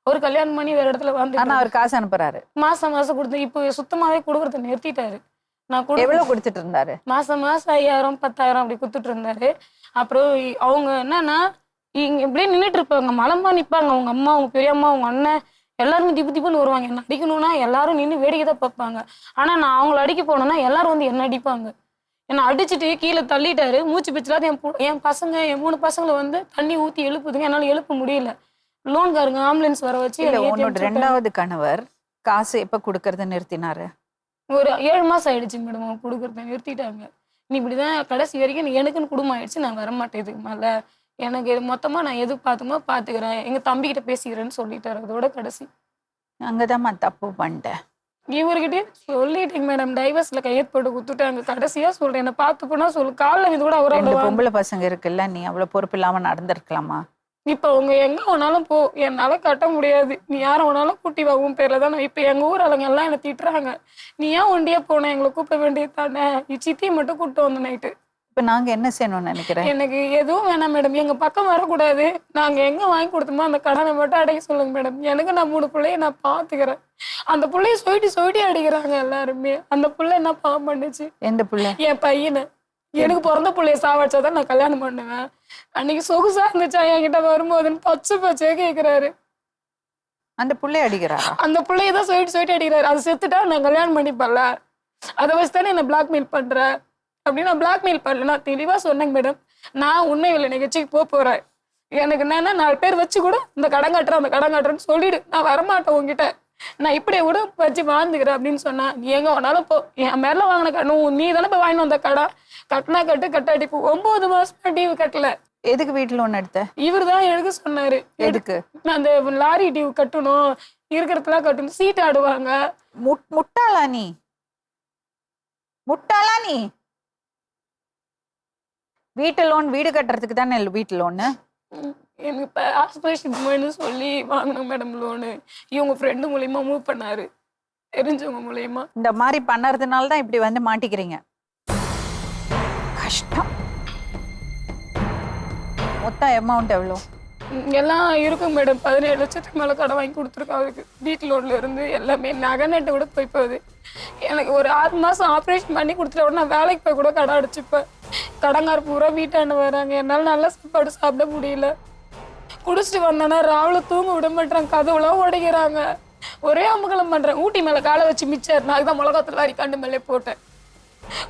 Speaker 2: அவரு கல்யாணம் பண்ணி வேற இடத்துல வாழ்ந்துட்டு.
Speaker 1: ஆனா அவர் காசு அனுப்புறாரு,
Speaker 2: மாசம் கொடுத்து இப்போ சுத்தமாவே கொடுக்கறத நிறுத்திட்டாரு. நான்
Speaker 1: எவ்வளவு கொடுத்துட்டு இருந்தாரு?
Speaker 2: மாசம் 5000 10,000 அப்படி கொடுத்துட்டு இருந்தாரு. அப்புறம் அவங்க என்னன்னா இங்க இப்படியே நின்றுட்டு இருப்பாங்க, மலமா நிப்பாங்க. அவங்க அம்மா, அவங்க பெரியம்மா, அவங்க அண்ணன் எல்லாருமே திப்பு திப்புன்னு வருவாங்க. என்ன அடிக்கணும்னா எல்லாரும் நின்று வேடிக்கை தான் பார்ப்பாங்க. ஆனா நான் அவங்கள அடிக்க போனேன்னா எல்லாரும் வந்து என்ன அடிப்பாங்க. என்னை அடிச்சுட்டு கீழே தள்ளிட்டாரு. மூச்சு பிச்சுலாது என் பசங்க, என் 3 பசங்களை வந்து தண்ணி ஊத்தி எழுப்புதுங்க. என்னால எழுப்ப முடியல. லோன்காரங்க ஆம்புலன்ஸ் வர வச்சு
Speaker 1: இல்ல,
Speaker 2: என்னை ஏத்தி
Speaker 1: உன்னோட
Speaker 2: அனுப்பிச்சு விட்டாங்க.
Speaker 1: ரெண்டாவது கணவர் காசு எப்ப கொடுக்கறத நிறுத்தினாரு?
Speaker 2: ஒரு 7 மாசம் ஆயிடுச்சு மேடம். அவங்க கொடுக்குறத நிறுத்திட்டாங்க. நீ இப்படிதான் கடைசி வரைக்கும் நீ எனக்குன்னு குடும்பம் ஆயிடுச்சு, நான் வரமாட்டேன் இதுக்கு மேல. எனக்கு மொத்தமா நான் எது பார்த்துமோ பார்த்துக்கிறேன், எங்க தம்பிக்கிட்ட பேசிக்கிறேன்னு சொல்லிட்டாரு. அதோட கடைசி.
Speaker 1: அங்கதாம்மா தப்பு பண்ணிட்டேன்.
Speaker 2: இவர்கிட்டயே சொல்லிட்டேங்க மேடம். டைவர்ஸ்ல கையெழுத்து போட்டு குத்துட்டாங்க. கடைசியா சொல்றேன், என்ன பார்த்து போனா சொல்லு. காலில் இது கூட
Speaker 1: 2
Speaker 2: அவரோட
Speaker 1: பொம்பளை பசங்க இருக்குல்ல, நீ அவ்வளவு பொறுப்பு இல்லாம நடந்திருக்கலாமா?
Speaker 2: இப்ப அவங்க எங்க வேணாலும் போ, என்னால கட்ட முடியாது. நீ யார வேணாலும் கூட்டி வா, உன் பேர்ல தான். இப்ப எங்க ஊர் ஆளுங்க எல்லாம் என்ன திட்டுறாங்க. நீ ஏன் ஒண்டியா போன, எங்களை கூப்பிட வேண்டியது தானே. சித்தியை மட்டும் கூப்பிட்டு வந்த நைட்டு.
Speaker 1: இப்ப நாங்க என்ன செய்யணும்னு நினைக்கிறேன்?
Speaker 2: எனக்கு எதுவும் வேணாம் மேடம். எங்க பக்கம் வரக்கூடாது. நாங்க எங்க வாங்கி கொடுத்தோமோ அந்த கடனை மட்டும் அடைக்க சொல்லுங்க மேடம். எனக்கு நான் 3 பிள்ளைய நான் பாத்துக்கிறேன். அந்த பிள்ளைய சொயிட்டி அடிக்கிறாங்க எல்லாருமே. அந்த பிள்ளை என்ன பாவம் பண்ணுச்சு?
Speaker 1: எந்த பிள்ளை?
Speaker 2: என் பையனை. எனக்கு பிறந்த பிள்ளைய சாவடிச்சாதான் நான் கல்யாணம் பண்ணுவேன். அன்னைக்கு சொகுசா இருந்துச்சா என்கிட்ட வரும்போதுன்னு பச்சையா கேக்குறாரு.
Speaker 1: அந்த பிள்ளைய அடிக்கிறாரா?
Speaker 2: அந்த பிள்ளையதான் சொயிட்டி அடிக்கிறாரு. அது செத்துட்டா நான் கல்யாணம் பண்ணிப்பல, அதை வச்சுதானே என்ன பிளாக்மெயில் பண்ற அப்படின்னு. நான் பிளாக்மெயில் பண்ணல, நான் தெளிவா சொன்னேங்க மேடம். நான் உண்மை இல்லை நிகழ்ச்சிக்கு போறேன். எனக்கு என்னன்னா 4 பேர் வச்சு கூட இந்த கடன் கட்டுறேன் அந்த கடன் கட்டுறேன்னு சொல்லிடு, நான் வரமாட்டேன் உங்ககிட்ட, நான் இப்படியே கூட வச்சு வாழ்ந்துக்கிறேன் அப்படின்னு சொன்னா. நீ எங்க வேணாலும் போ, என் மேல வாங்கின கடன் நீ தானே போய் வாங்கிட்டு வந்த கடன். கட்டினா கட்டாடிப்போ 9 மாசமா டியூ கட்டல.
Speaker 1: எதுக்கு வீட்டுல ஒண்ணு எடுத்த?
Speaker 2: இவர் தான் எனக்கு சொன்னாரு.
Speaker 1: எதுக்கு?
Speaker 2: நான் அந்த லாரி டியூ கட்டணும், இருக்கிறதுலாம் கட்டணும். சீட் ஆடுவாங்க.
Speaker 1: முட்டாளா நீ? முட்டாளா நீ? வீட்டு லோன் வீடு கட்டுறதுக்கு தானே வீட்டு லோனு?
Speaker 2: எனக்கு இப்போ ஆஸ்பிரேஷன் வேணும்னு சொல்லி வாங்கினோம் மேடம் லோனு. இவங்க ஃப்ரெண்டு மூலியமா மூவ் பண்ணாரு, தெரிஞ்சவங்க மூலியமா.
Speaker 1: இந்த மாதிரி பண்ணறதுனால தான் இப்படி வந்து மாட்டிக்கிறீங்க. கஷ்டம். மொத்தம் அமௌண்ட் எவ்வளோ?
Speaker 2: எல்லாம் இருக்கும் மேடம். 17 லட்சத்துக்கு மேலே கடன் வாங்கி கொடுத்துருக்கோம் அவருக்கு. வீட்டு லோன்ல இருந்து எல்லாமே நகை நட்டை கூட போய் போகுது. எனக்கு ஒரு 6 மாசம் ஆப்ரேஷன் பண்ணி கொடுத்துட்ட உடனே நான் வேலைக்கு போய் கூட கடன் அடிச்சுப்பேன். கடங்கார பூரா வீட்டாண்ட வராங்க. என்னால் நல்ல சாப்பாடு சாப்பிட முடியல. குடிச்சிட்டு வந்தேன்னா ராவுல தூங்க விட மாட்டேறாங்க, கதவுலாம் உடைக்கிறாங்க. ஒரே அமங்கலம் பண்றேன். ஊட்டி மேல காலை வச்சு மிச்சார், நான் தான் மிளகாத்துல அரிக்காண்டு மேலே போட்டேன்.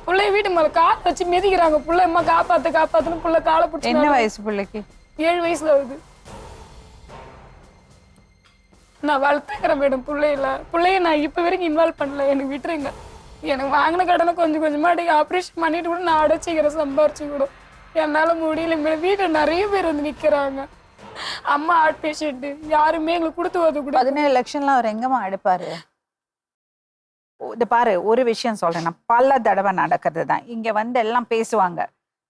Speaker 2: பிள்ளைய வீட்டு மேல காலை வச்சு மிதிக்கிறாங்க. பிள்ளை அம்மா காப்பாத்துன்னு பிள்ளை காலை பிடிச்சி.
Speaker 1: என்ன வயசு பிள்ளைக்கு?
Speaker 2: 7 வயசுல ஆகுது. நான் வளர்த்துக்கிறேன் மேடம் பிள்ளைய நான் இப்ப வரைக்கும் இன்வால்வ் பண்ணல. எனக்கு விட்டுருங்க. எனக்கு வாங்கின கடனை கொஞ்சம் கொஞ்சமா ஆப்ரேஷன் பண்ணிட்டு கூட நான் அடைச்சிக்கிறேன், சம்பாரிச்சு கூட. என்னால முடியல மேடம். வீட்டில் நிறைய பேர் வந்து நிக்கிறாங்க. அம்மா ஹார்ட் பேஷண்ட், யாருமே எங்களுக்கு கொடுத்து உதவ கூட.
Speaker 1: 17 லட்சம்லாம் அவர் எங்கம்மா எடுப்பாரு? இது பாரு, ஒரு விஷயம் சொல்றேன், நான் பல தடவை நடக்கிறது தான். இங்க வந்து எல்லாம் பேசுவாங்க,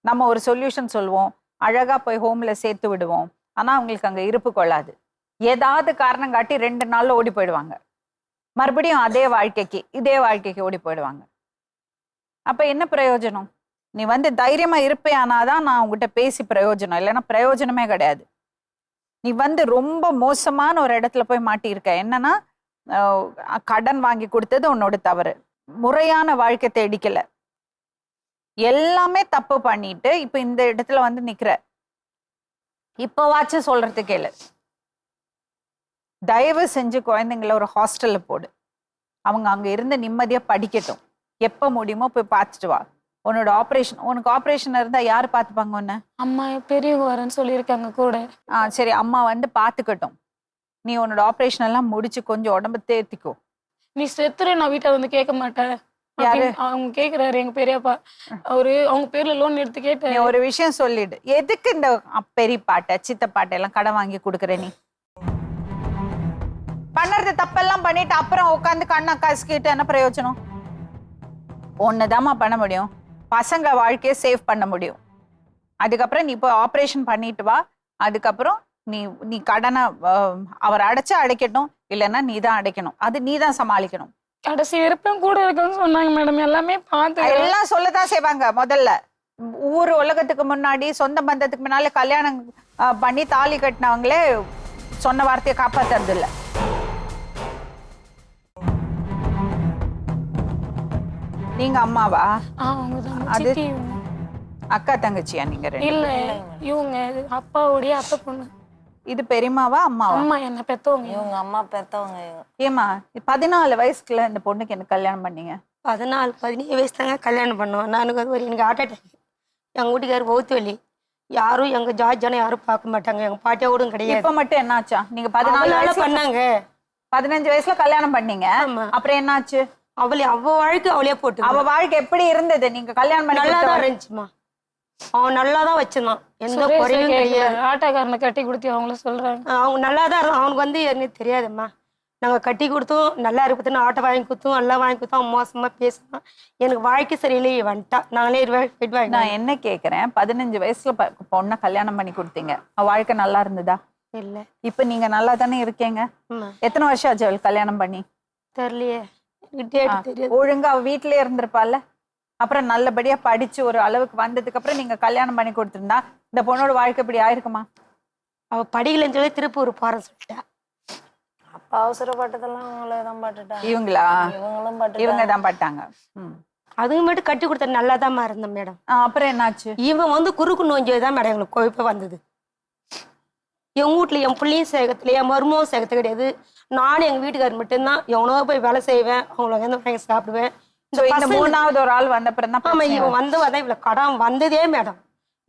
Speaker 1: நம்ம ஒரு சொல்யூஷன் சொல்லுவோம், அழகா போய் ஹோம்ல சேர்த்து விடுவோம். ஆனா அவங்களுக்கு அங்க இருப்பு கொள்ளாது. ஏதாவது காரணம் காட்டி 2 நாள்ல ஓடி போயிடுவாங்க. மறுபடியும் இதே வாழ்க்கைக்கு ஓடி போயிடுவாங்க. அப்ப என்ன பிரயோஜனம்? நீ வந்து தைரியமா இருப்பே, ஆனாதான் நான் உங்ககிட்ட பேசி பிரயோஜனம், இல்லைன்னா பிரயோஜனமே கிடையாது. நீ வந்து ரொம்ப மோசமான ஒரு இடத்துல போய் மாட்டியிருக்க. என்னன்னா, கடன் வாங்கி கொடுத்தது உன்னோட தவறு. முறையான வாழ்க்கை தேடிக்கல, எல்லாமே தப்பு பண்ணிட்டு இப்ப இந்த இடத்துல வந்து நிக்கிற. இப்பவாச்சும் சொல்றது கேளு. தயவு செஞ்சு குழந்தைங்கள ஒரு ஹாஸ்டல்ல போடு. அவங்க அங்க இருந்து நிம்மதியா படிக்கட்டும். எப்ப முடியுமோ போய் பார்த்துட்டு வா. உன்னோட உனக்கு ஆப்ரேஷன் இருந்தா யாரு பாத்துப்பாங்க உன்ன?
Speaker 2: அம்மா பெரியவங்க வரேன்னு சொல்லியிருக்காங்க கூட.
Speaker 1: சரி, அம்மா வந்து பாத்துக்கட்டும். நீ உன்னோட ஆப்ரேஷன் எல்லாம் முடிச்சு கொஞ்சம் உடம்பு தேர்த்திக்கோ.
Speaker 2: நீ செத்துரு, நான் வீட்டை வந்து கேட்க மாட்டேன்.
Speaker 1: யாரு?
Speaker 2: அவங்க கேக்குறாரு, எங்க பெரியப்பா. அவங்க பேர்ல லோன் எடுத்து கேட்டேன்.
Speaker 1: ஒரு விஷயம் சொல்லிடு, எதுக்கு இந்த பெரியப்பாட்ட சித்தப்பாட்ட எல்லாம் கடன் வாங்கி கொடுக்குற? நீ பண்ணுறது தப்பெல்லாம் பண்ணிட்டு அப்புறம் உட்காந்து கண்ணா காசுக்கிட்டு என்ன பிரயோஜனம்? ஒண்ணுதாம்மா பண்ண முடியும், பசங்க வாழ்க்கையை சேவ் பண்ண முடியும். அதுக்கப்புறம் நீ இப்போ ஆப்ரேஷன் பண்ணிட்டு வா. அதுக்கப்புறம் நீ கடனை அவர் அடைக்கட்டும், இல்லைன்னா நீ தான் அடைக்கணும். அது நீ தான் சமாளிக்கணும்.
Speaker 2: கடைசி வரைக்கும் கூட இருக்குன்னு சொன்னாங்க மேடம். எல்லாமே பார்த்து
Speaker 1: எல்லாம் சொல்லதான் செய்வாங்க. முதல்ல ஊர் உலகத்துக்கு முன்னாடி, சொந்த பந்தத்துக்கு முன்னால கல்யாணம் பண்ணி தாலி கட்டினவங்களே சொன்ன வார்த்தையை காப்பாத்துறது இல்லை. நீங்க அம்மாவா?
Speaker 2: அது
Speaker 1: அக்கா தங்கச்சியா நீங்க ரெண்டு?
Speaker 2: இல்ல இவங்க அப்பாவுடைய அத்தை பொண்ணு.
Speaker 1: இது பெரியம்மாவா அம்மாவா?
Speaker 2: அம்மா என்ன பெத்தவங்க.
Speaker 3: இவங்க அம்மா பெத்தவங்க.
Speaker 1: ஏமா 14 வயசுக்குள்ள இந்த பொண்ணுக்கு எனக்கு கல்யாணம் பண்ணீங்க?
Speaker 4: 17 வயசு தாங்க கல்யாணம் பண்ணோம். எனக்கு எனக்கு ஹார்ட் அட்டாக். எங்கள் வீட்டுக்காரர் பௌத்து வலி. யாரும் எங்கள் ஜார்ஜான யாரும் பார்க்க மாட்டாங்க. எங்கள் பாட்டியோடும் கிடையாது.
Speaker 1: இப்ப மட்டும் என்னாச்சா? நீங்க 14 வயசுல
Speaker 4: பண்ணாங்க.
Speaker 1: 15 வயசுல கல்யாணம் பண்ணீங்க. அப்புறம் என்னாச்சு?
Speaker 4: அவ வாழ்க்கை அவளே போட்டு.
Speaker 1: அவ வாழ்க்கை எப்படி இருந்தது? நீங்க கல்யாணம் பண்ணி
Speaker 4: நல்லாதான் இருந்துச்சுமா. அவன் நல்லாதான் வச்சிருந்தான். எந்த குறையும் கிடையாது.
Speaker 2: ஆட்டோக்காரனை கட்டி கொடுத்து அவங்கள சொல்றாங்க.
Speaker 4: அவங்க நல்லாதான் இருந்தான். அவனுக்கு எனக்கு தெரியாதும்மா. நாங்கள் கட்டி கொடுத்தோம், நல்லா இருப்பதுன்னு ஆட்டோ வாங்கி கொடுத்தோம், நல்லா வாங்கி கொடுத்தோம். மோசமாக பேசினான். எனக்கு வாழ்க்கை சரியில்லையே வந்துட்டா. நாங்களே வாங்கி.
Speaker 1: நான் என்ன கேட்குறேன், 15 வயசுல பொண்ணை கல்யாணம் பண்ணி கொடுத்தீங்க. அவள் வாழ்க்கை நல்லா இருந்ததா?
Speaker 4: இல்லை.
Speaker 1: இப்போ நீங்க நல்லா தானே இருக்கீங்க. எத்தனை வருஷம் ஆச்சு அவள் கல்யாணம் பண்ணி?
Speaker 4: தெரியலையே.
Speaker 1: ஒழுங்கா அவள் வீட்டிலே இருந்திருப்பால. அப்புறம் நல்லபடியா படிச்சு ஒரு அளவுக்கு வந்ததுக்கு அப்புறம் நீங்க கல்யாணம் பண்ணி கொடுத்துருந்தா இந்த பொண்ணோட வாழ்க்கை இப்படி ஆயிருக்குமா?
Speaker 4: அவள் படிக்கலன்னு சொல்லி திருப்பூர் போறேன்னு சொல்லிட்டா.
Speaker 3: அப்பா அவசரப்பட்டதெல்லாம் அவங்கள தான் பட்டுட்டாங்க.
Speaker 1: இவங்களா?
Speaker 3: இவங்களும் பட்டு
Speaker 1: இவங்க தான் பட்டாங்க.
Speaker 4: அதுக்கு மட்டும் கட்டி கொடுத்த நல்லாதான் இருந்தேன் மேடம்.
Speaker 1: அப்புறம் என்னாச்சு?
Speaker 4: இவன் குறுக்கு நோஞ்சதான் மேடம் எங்களுக்கு குழப்பம் வந்தது. என் வீட்டுல என் பிள்ளையும் சேகத்துல என் மருமவும் சேகத்து கிடையாது. நானும் எங்க வீட்டுக்காரர் மட்டும்தான். எவனோ போய் வேலை செய்வேன், அவங்கள வாங்கி சாப்பிடுவேன்.
Speaker 1: இந்த மூணாவது ஒரு ஆள் வந்த அப்புறம் தான்.
Speaker 4: ஆமா, இவன் வந்ததான் இவ்வளவு கடன் வந்ததே மேடம்.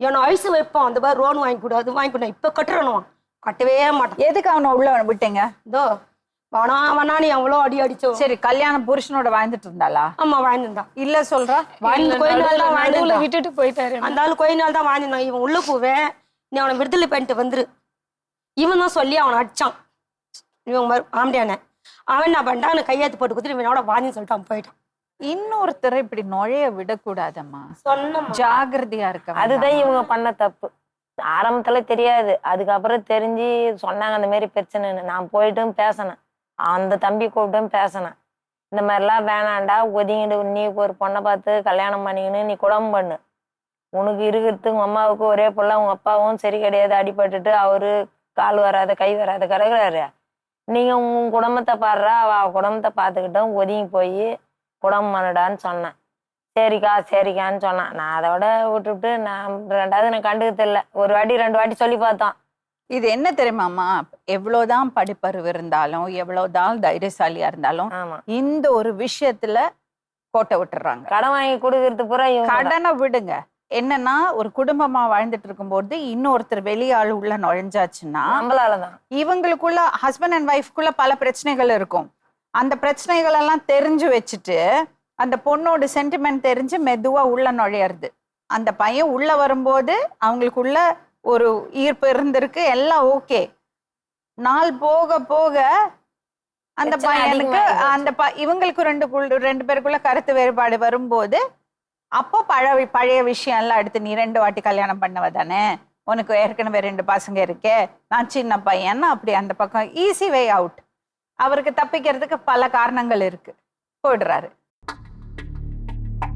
Speaker 4: இவனை ஐசு வைப்பான், அந்த மாதிரி ரோன் வாங்கி கொடு, அது வாங்கி கொடு. இப்ப கட்டுறணும், கட்டவே மாட்டான்.
Speaker 1: எதுக்கு அவனை உள்ள விட்டீங்க?
Speaker 4: இதோ வனானி அவ்வளோ அடி அடிச்சோம்.
Speaker 1: சரி, கல்யாணம் புருஷனோட வாழ்ந்துட்டு இருந்தாளா?
Speaker 4: ஆமா, வாழ்ந்துருந்தான்.
Speaker 1: இல்ல சொல்றா,
Speaker 4: கொஞ்ச நாள் தான் வாழ்ந்து
Speaker 2: விட்டுட்டு போயிட்டாரு.
Speaker 4: அந்த ஆளு கொஞ்ச நாள் தான் வாழ்ந்துருந்தான். இவன் உள்ள போவேன், நீ அவனை விடுதலை பண்ணிட்டு வந்துரு. இவன் தான் சொல்லி அவனை அடிச்சான். இவன் ஆம்படியான அவன் என்ன பண்ணிட்டான், அவனை கையெழுத்து போட்டு கொடுத்துட்டு இவனோட வாணின்னு சொல்லிட்டு அவன் போயிட்டான்.
Speaker 1: இன்னொருத்தரை இப்படி நுழைய விடக்கூடாதம்மா,
Speaker 4: சொன்ன
Speaker 1: ஜாகிரதையா இருக்க.
Speaker 3: அதுதான் இவங்க பண்ண தப்பு. ஆரம்பத்துல தெரியாது, அதுக்கப்புறம் தெரிஞ்சு சொன்னாங்க அந்த மாதிரி பிரச்சனைன்னு. நான் போயிட்டும் பேசினேன், அந்த தம்பி கூப்பிட்டும் பேசினேன். இந்த மாதிரிலாம் வேணாண்டா, ஒதுங்கிடு, நீ ஒரு பொண்ணை பார்த்து கல்யாணம் பண்ணிக்கணும், நீ குடும்பம் பண்ணு. உனக்கு இருக்கிறதுக்கு உங்க அம்மாவுக்கு ஒரே பிள்ளை, உங்க அப்பாவும் சரி கிடையாது, அடிபட்டுட்டு அவரு கால் வராத கை வராத கிடக்குறாரு. நீங்க உங்க குடும்பத்தை பாடுறா, அவ குடும்பத்தை பார்த்துக்கிட்டோம், ஒதுங்கி போய் குடும்பம் பண்ணுடான்னு சொன்னேன். சரிக்கா சரிக்கான்னு சொன்னான். நான் அதோட விட்டுவிட்டு நான் ரெண்டாவது நான் கண்டுக்கிறது இல்லை. ஒரு வாட்டி 2 வாட்டி சொல்லி பார்த்தோம்.
Speaker 1: இது என்ன தெரியுமாம்மா, எவ்வளவுதான் படிப்பறிவு இருந்தாலும் எவ்வளவுதான் தைரியசாலியா இருந்தாலும் இந்த ஒரு விஷயத்துல கோட்டை விட்டுறாங்க.
Speaker 3: கடன் வாங்கி கொடுக்கறது பூரா
Speaker 1: கடனை விடுங்க. என்னன்னா, ஒரு குடும்பமா வாழ்ந்துட்டு இருக்கும்போது இன்னொருத்தர் வெளியாள் உள்ள நுழைஞ்சாச்சுன்னா
Speaker 3: நம்மளாலதான்
Speaker 1: இவங்களுக்குள்ள ஹஸ்பண்ட் அண்ட் ஒய்ஃப்குள்ள பல பிரச்சனைகள் இருக்கும். அந்த பிரச்சனைகள் எல்லாம் தெரிஞ்சு வச்சுட்டு அந்த பொண்ணோட சென்டிமெண்ட் தெரிஞ்சு மெதுவா உள்ள நுழையிறது. அந்த பையன் உள்ள வரும்போது அவங்களுக்குள்ள ஒரு ஈர்ப்பு இருந்திருக்கு, எல்லாம் ஓகே. நாள் போக போக அந்த பையனுக்கு அந்த இவங்களுக்கு ரெண்டு பேருக்குள்ள கருத்து வேறுபாடு வரும்போது அப்போ பழைய விஷயம் எல்லாம் எடுத்து, நீ 2 வாட்டி கல்யாணம் பண்ணவ தானே, உனக்கு ஏற்கனவே 2 பசங்க இருக்கே, நான் சின்ன பையன்னா அப்படி அந்த பக்கம் ஈஸி வே அவுட். அவருக்கு தப்பிக்கிறதுக்கு பல காரணங்கள் இருக்கு, போயிடுறாரு.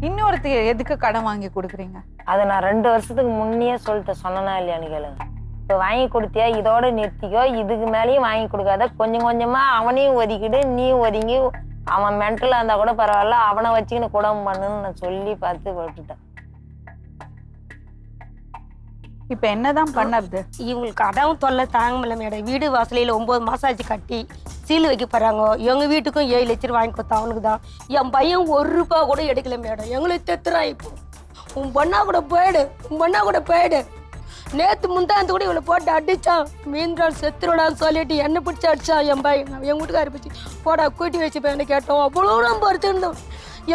Speaker 1: இன்னொருத்தர் எதுக்கு கடன் வாங்கி கொடுக்குறீங்க?
Speaker 3: அதை நான் 2 வருஷத்துக்கு முன்னே சொன்னனா இல்லையான்னு கேளுங்க. இப்போ வாங்கி கொடுத்தியா, இதோட நிறுத்திக்கோ, இதுக்கு மேலேயும் வாங்கி கொடுக்காத, கொஞ்சம் கொஞ்சமா அவனையும் ஒதுக்கிடு, நீயும் ஒதுங்கி. அவன் மென்டலா இருந்தா கூட பரவாயில்ல, அவனை வச்சுக்கின்னு குடும்பம் பண்ணுன்னு நான் சொல்லி பார்த்து விட்டுட்டேன்.
Speaker 1: இப்ப என்னதான் பண்ணது?
Speaker 4: இவங்களுக்கு அடவும் தொல்லை தாங்க முடியல மேடம். வீடு வாசலையில 9 மாசம் ஆச்சு கட்டி சீல் வைக்க போறாங்க. எங்க வீட்டுக்கும் 7 லட்சம் வாங்கி கொடுத்தா அவனுக்கு தான். என் பையன் 1 ரூபாய் கூட எடுக்கல மேடம். எங்களுக்கு தெத்துறான். இப்போ உன் பொண்ணா கூட போயிடு. நேத்து முந்தாந்து கூட இவளை போட்டு அடிச்சான். மீன்றால் செத்துருடான்னு சொல்லிட்டு என்ன பிடிச்சி அடிச்சான் என் பையன். என் வீட்டுக்காரி பிடிச்சி போடா கூட்டி வச்சு பையனை கேட்டோம். அவ்வளோ நம்ம இருந்திருந்தோம்.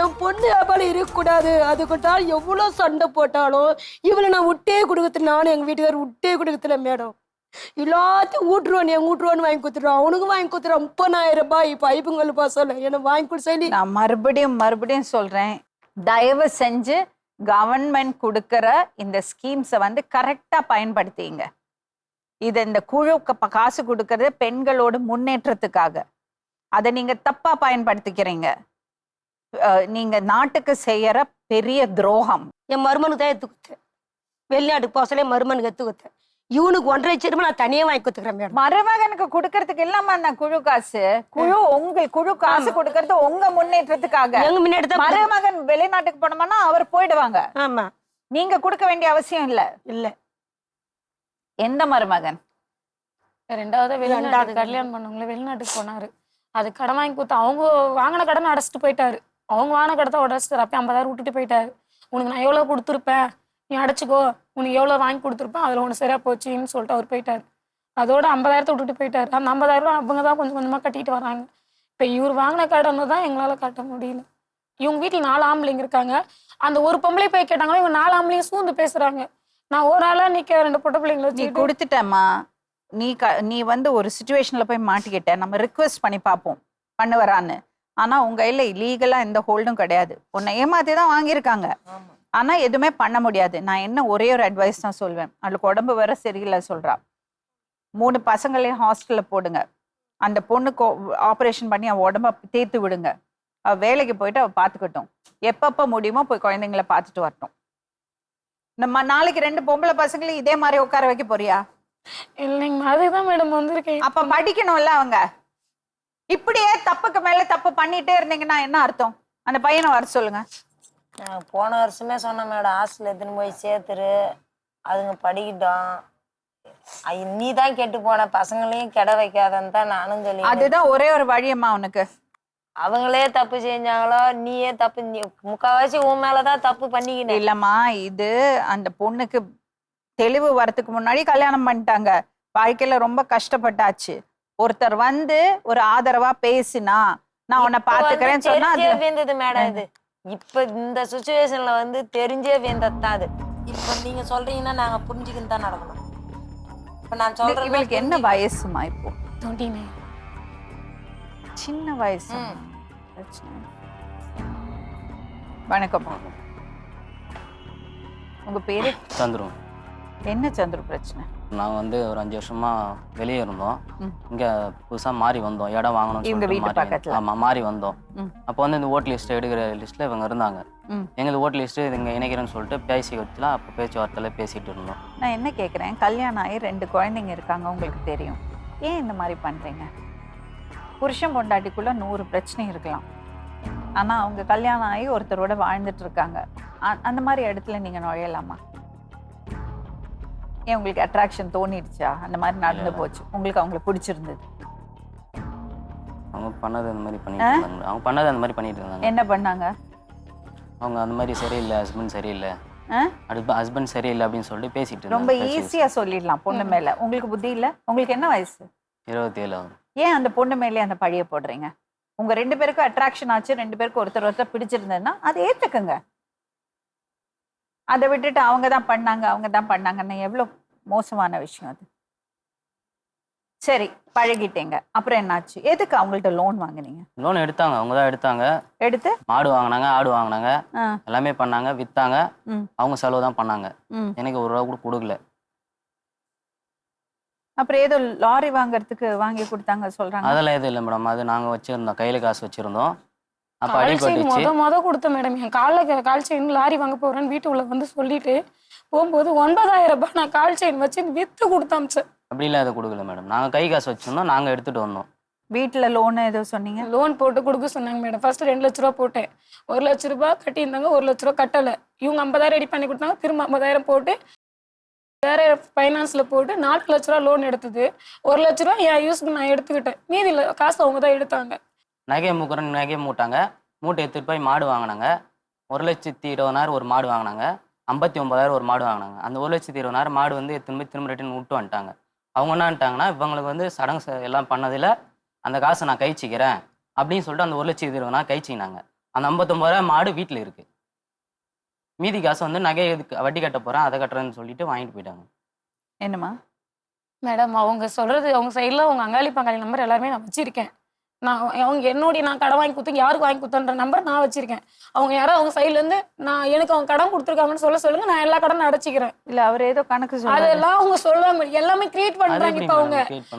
Speaker 4: என் பொண்ணு எவ்வளோ இருக்கக்கூடாது, அதுக்கிட்டால் எவ்வளோ சண்டை போட்டாலும் இவளை நான் விட்டே கொடுக்குறேன். நானும் எங்கள் வீட்டுக்காரர் விட்டே கொடுக்குறேன் மேடம். எல்லாத்தையும் ஊட்டுருவான்னு வாங்கி கொடுத்துருவான். அவனுக்கு வாங்கி கொடுத்துருவான் 30,000 ரூபாய். பைப்புங்கள் சொல்ல என்ன வாங்கி கொடு சொல்லி
Speaker 1: நான் மறுபடியும் சொல்றேன், தயவு செஞ்சு கவர்மெண்ட் கொடுக்கற இந்த ஸ்கீம்ஸை கரெக்டா பயன்படுத்திங்க. இது இந்த குழு காசு கொடுக்கறது பெண்களோட முன்னேற்றத்துக்காக. அதை நீங்க தப்பா பயன்படுத்திக்கிறீங்க. நீங்க நாட்டுக்கு செய்யற பெரிய துரோகம்.
Speaker 4: என் மருமனுக்கு தான் எடுத்து கொடுத்தேன். வெளிநாட்டுக்கு போக சொல்லி மருமனுக்கு எடுத்து கொடுத்தேன். இவனுக்கு 1.5 லட்சம் நான் தனியே வாங்கி கொடுத்துக்கிறேன் மேடம்.
Speaker 1: மருமகனுக்கு கொடுக்கறதுக்கு இல்லாம நான் குழு காசு குழு காசு கொடுக்கறது உங்க முன்னேற்றத்துக்காக.
Speaker 4: எங்க முன்னேற்றத்தை
Speaker 1: மருமகன் வெளிநாட்டுக்கு போனோம்னா அவர் போயிடுவாங்க.
Speaker 4: ஆமா,
Speaker 1: நீங்க கொடுக்க வேண்டிய அவசியம் இல்ல.
Speaker 4: இல்ல
Speaker 1: எந்த மருமகன்?
Speaker 2: ரெண்டாவது வெளிநாட்டுக்கு கல்யாணம் பண்ணவங்களே வெளிநாட்டுக்கு போனாரு. அது கடன் வாங்கி கொடுத்து அவங்க வாங்கின கடனை அடைச்சிட்டு போயிட்டாரு. அவங்க வாங்கின கடத்தை உடச்சிட்டு அப்போ 50,000 விட்டுட்டு போயிட்டாரு. உனக்கு நான் எவ்வளோ கொடுத்துருப்பேன், நீ அடைச்சிக்கோ, உனக்கு எவ்வளோ வாங்கி கொடுத்துருப்பேன், அதில் ஒன்று சரியா போச்சுன்னு சொல்லிட்டு அவர் போயிட்டாரு. அதோட 50,000 விட்டுட்டு போயிட்டாரு. அந்த 50,000 அவங்க தான் கொஞ்சம் கொஞ்சமாக கட்டிட்டு வராங்க. இப்போ இவர் வாங்கின கடனை தான் எங்களால் கட்ட முடியல. இவங்க வீட்டில் 4 ஆம்பளைங்க இருக்காங்க. அந்த ஒரு பொம்பளை போய் கேட்டாங்கன்னா இவங்க 4 ஆம்பளைங்க சூழ்ந்து பேசுறாங்க. நான் ஒரு ஆளா நிக்க 2 பொட்ட பிள்ளைங்களை
Speaker 1: நீ
Speaker 2: வச்சு
Speaker 1: கொடுத்துட்டம்மா. நீ வந்து ஒரு சிச்சுவேஷன்ல போய் மாட்டிக்கிட்ட. நம்ம ரிக்வெஸ்ட் பண்ணி பார்ப்போம் பண்ணுவரான்னு. ஆனா உங்க கையில லீகலா எந்த ஹோல்டும் கிடையாது. உன்னை ஏமாத்தி தான் வாங்கியிருக்காங்க. ஆனா எதுவுமே பண்ண முடியாது. நான் என்ன ஒரே ஒரு அட்வைஸ் தான் சொல்வேன். அவளுக்கு உடம்பு வேற சரியில்லை சொல்றா. 3 பசங்களையும் ஹாஸ்டல்ல போடுங்க. அந்த பொண்ணுக்கு ஆப்ரேஷன் பண்ணி அவ உடம்ப தேத்து விடுங்க. அவ வேலைக்கு போயிட்டு அவ பாத்துக்கட்டும். எப்பப்ப முடியுமோ போய் குழந்தைங்கள பாத்துட்டு வரட்டும். நம்ம நாளைக்கு 2 பொம்பளை பசங்களையும் இதே மாதிரி உட்கார வைக்க போறியா?
Speaker 2: இல்லைங்க, அதுதான் மேடம் வந்திருக்கேன்.
Speaker 1: அப்ப படிக்கணும்ல அவங்க. இப்படியே தப்புக்கு மேல தப்பு பண்ணிட்டே இருந்தீங்கன்னா என்ன அர்த்தம்? அந்த பையனை வர சொல்லுங்க.
Speaker 3: நான் போன வருஷமே சொன்னேன் மேடம், ஹாஸ்டல் எடுத்துன்னு போய் சேர்த்துரு, அதுங்க படிக்கிட்டோம். நீ தான் கெட்டு போன, பசங்களையும் கெட வைக்காதன்னு தான் நானும் சொல்லி.
Speaker 1: அதுதான் ஒரே ஒரு வழியம்மா உனக்கு.
Speaker 3: அவங்களே தப்பு செஞ்சாங்களோ, நீயே தப்பு, முக்கால்வாசி உன் மேலதான் தப்பு பண்ணிக்கிட்டேன்.
Speaker 1: இல்லம்மா, இது அந்த பொண்ணுக்கு தெளிவு வரதுக்கு முன்னாடி கல்யாணம் பண்ணிட்டாங்க. வாழ்க்கையில ரொம்ப கஷ்டப்பட்டாச்சு. ஒருத்தர் வந்து ஒரு ஆதரவா பேசினா நான் உன்னை பாத்துக்கிறேன்னு சொன்னா
Speaker 3: வேந்தது மேடம். இது இப்ப இந்த சுச்சுவேஷன்ல வந்து தெரிஞ்சே வேந்ததான் அது. இப்ப நீங்க சொல்றீங்கன்னா நாங்க புரிஞ்சுக்கின்னு தான் நடக்கணும். இப்ப நான் சொல்றேன்.
Speaker 1: இவளுக்கு என்ன வயசுமா இப்போ?
Speaker 2: 29.
Speaker 1: சின்ன வயசு. வணக்கம். உங்க பேரு?
Speaker 5: சந்துரு.
Speaker 1: என்ன சந்துரு பிரச்சனை?
Speaker 5: நாங்கள் வந்து ஒரு 5 வருஷமா வெளியே இருந்தோம். இங்கே புதுசாக மாறி வந்தோம். இடம் வாங்கணும். ஆமாம், மாறி வந்தோம். அப்போ வந்து இந்த ஓட் லிஸ்ட் எடுக்கிற லிஸ்ட்டில் இவங்க இருந்தாங்க. எங்களுக்கு ஓட் லிஸ்ட்டு இங்கே இணைக்கிறேன்னு சொல்லிட்டு பேசி வச்சுலாம் அப்போ பேச்சுவார்த்தையில் பேசிகிட்டு இருந்தோம்.
Speaker 1: நான் என்ன கேட்குறேன், கல்யாணம் ஆகி 2 குழந்தைங்க இருக்காங்க, உங்களுக்கு தெரியும். ஏன் இந்த மாதிரி பண்ணுறீங்க? புருஷன் பொண்டாட்டிக்குள்ளே 100 பிரச்சனை இருக்கலாம். ஆனால் அவங்க கல்யாணம் ஆகி ஒருத்தரோட வாழ்ந்துட்டு இருக்காங்க. அந்த மாதிரி இடத்துல நீங்கள் நுழையலாமா? ஏன் உங்களுக்கு அட்ராக்ஷன் தோணிடுச்சா? அந்த மாதிரி நடந்து போச்சு, உங்களுக்கு அவங்கள பிடிச்சிருந்தது?
Speaker 5: அவங்க பண்ணது அந்த மாதிரி பண்ணிட்டு இருந்தாங்க. அவங்க பண்ணது அந்த மாதிரி பண்ணிட்டு இருந்தாங்க.
Speaker 1: என்ன பண்ணாங்க
Speaker 5: அவங்க? அந்த மாதிரி சரியில்லை, ஹஸ்பண்ட் சரியில்லை, ஹஸ்பண்ட் சரியில்லை அப்படின்னு சொல்லிட்டு பேசிட்டு
Speaker 1: ரொம்ப ஈஸியாக சொல்லிடலாம் பொண்ணு மேலே. உங்களுக்கு புத்தி இல்லை? உங்களுக்கு என்ன வயசு?
Speaker 5: 27 ஆகும்.
Speaker 1: ஏன் அந்த பொண்ணு மேலே அந்த பழிய போடுறீங்க? உங்க 2 பேருக்கும் அட்ராக்ஷன் ஆச்சு, 2 பேருக்கும் ஒருத்தர் பிடிச்சிருந்ததுன்னா அதை ஏத்துக்குங்க. அதை விட்டுட்டு அவங்க தான் பண்ணாங்கன்னு எவ்வளோ மோசமான விஷயம் அது. சரி, பழகிட்டீங்க, அப்புறம் என்னாச்சு? எதுக்கு அவங்கள்ட்ட லோன் வாங்கினீங்க?
Speaker 5: லோன் எடுத்தாங்க, அவங்க தான் எடுத்தாங்க. எடுத்து மாடு வாங்கினாங்க, ஆடு வாங்கினாங்க, எல்லாமே பண்ணாங்க, வித்தாங்க. அவங்க செலவு தான் பண்ணாங்க. எனக்கு 1 ரூபா கூட கொடுக்கல.
Speaker 1: அப்புறம் ஏதோ லாரி வாங்குறதுக்கு வாங்கி கொடுத்தாங்க சொல்றாங்க.
Speaker 5: அதெல்லாம் எதுவும் இல்லை மேடம். அது நாங்கள் வச்சிருந்தோம், கையில காசு வச்சிருந்தோம். அப்போ அடிபட்டுச்சு.
Speaker 2: மொத கொடுத்த மேடம். என் கால் செயின் லாரி வாங்க போறேன்னு வீட்டுக்குள்ள வந்து சொல்லிட்டு போகும்போது 9,000 ரூபாய் நான் கால் செயின் வச்சு வித்து கொடுத்தாமிச்சேன்.
Speaker 5: அப்படிலாம் எதுவும் கொடுக்கல மேடம். நாங்கள் கை காசு வச்சிருந்தோம், நாங்கள் எடுத்துட்டு வந்தோம்.
Speaker 1: வீட்டில் லோன் ஏதோ சொன்னீங்க?
Speaker 2: லோன் போட்டு கொடுக்க சொன்னாங்க மேடம். ஃபர்ஸ்ட் 2 லட்ச ரூபா போட்டேன். 1 லட்ச ரூபாய் கட்டியிருந்தாங்க, 1 லட்ச ரூபா கட்டலை. இவங்க 50,000 ரெடி பண்ணி கொடுத்தாங்க. திரும்ப 50,000 போட்டு வேற ஃபைனான்ஸ்ல போட்டு 4 லட்ச ரூபா லோன் எடுத்தது. 1 லட்ச ரூபா என் யூஸ்க்கு நான் எடுத்துக்கிட்டேன். மீதி காசு அவங்க தான் எடுத்தாங்க.
Speaker 5: நகையை மூட்டாங்க. மூட்டை எடுத்துட்டு போய் மாடு வாங்கினாங்க. 1,20,000 ஒரு மாடு வாங்கினாங்க. 59,000 ஒரு மாடு வாங்கினாங்க. அந்த 1,20,000 மாடு வந்து திரும்ப ரிட்டர்ன் விட்டு வந்துட்டாங்க. அவங்க என்னன்ட்டாங்கன்னா, இவங்களுக்கு வந்து சடங்கு எல்லாம் பண்ணதில் அந்த காசை நான் கழிச்சிக்கிறேன் அப்படின்னு சொல்லிட்டு அந்த 1,20,000 கழிச்சிக்கினாங்க. அந்த 59,000 மாடு வீட்டில் இருக்கு. மீதி காசை வந்து நகை வட்டி கட்ட போறேன், அதை கட்டுறேன்னு சொல்லிட்டு வாங்கிட்டு போயிட்டாங்க.
Speaker 1: என்னம்மா
Speaker 2: மேடம்? அவங்க சொல்றது, அவங்க சைடில் அவங்க அங்காளி பங்காளி நம்பர் எல்லாருமே நான் வச்சிருக்கேன். நான் கடன் வாங்கி கொடுத்து யாருக்கு வாங்கி கொடுத்தன்ற நம்பர் நான் வச்சிருக்கேன். அவங்க யாரோ அவங்க சைட்ல இருந்து எனக்கு அவங்க கடன் கொடுத்துருக்காங்கன்னு சொல்லுங்க, நான் எல்லா கடனும் அடைச்சிக்கிறேன்.
Speaker 1: இல்ல அவர் ஏதோ கணக்கு
Speaker 2: அதெல்லாம் அவங்க சொல்லுவாங்க, எல்லாமே கிரியேட் பண்றாங்க.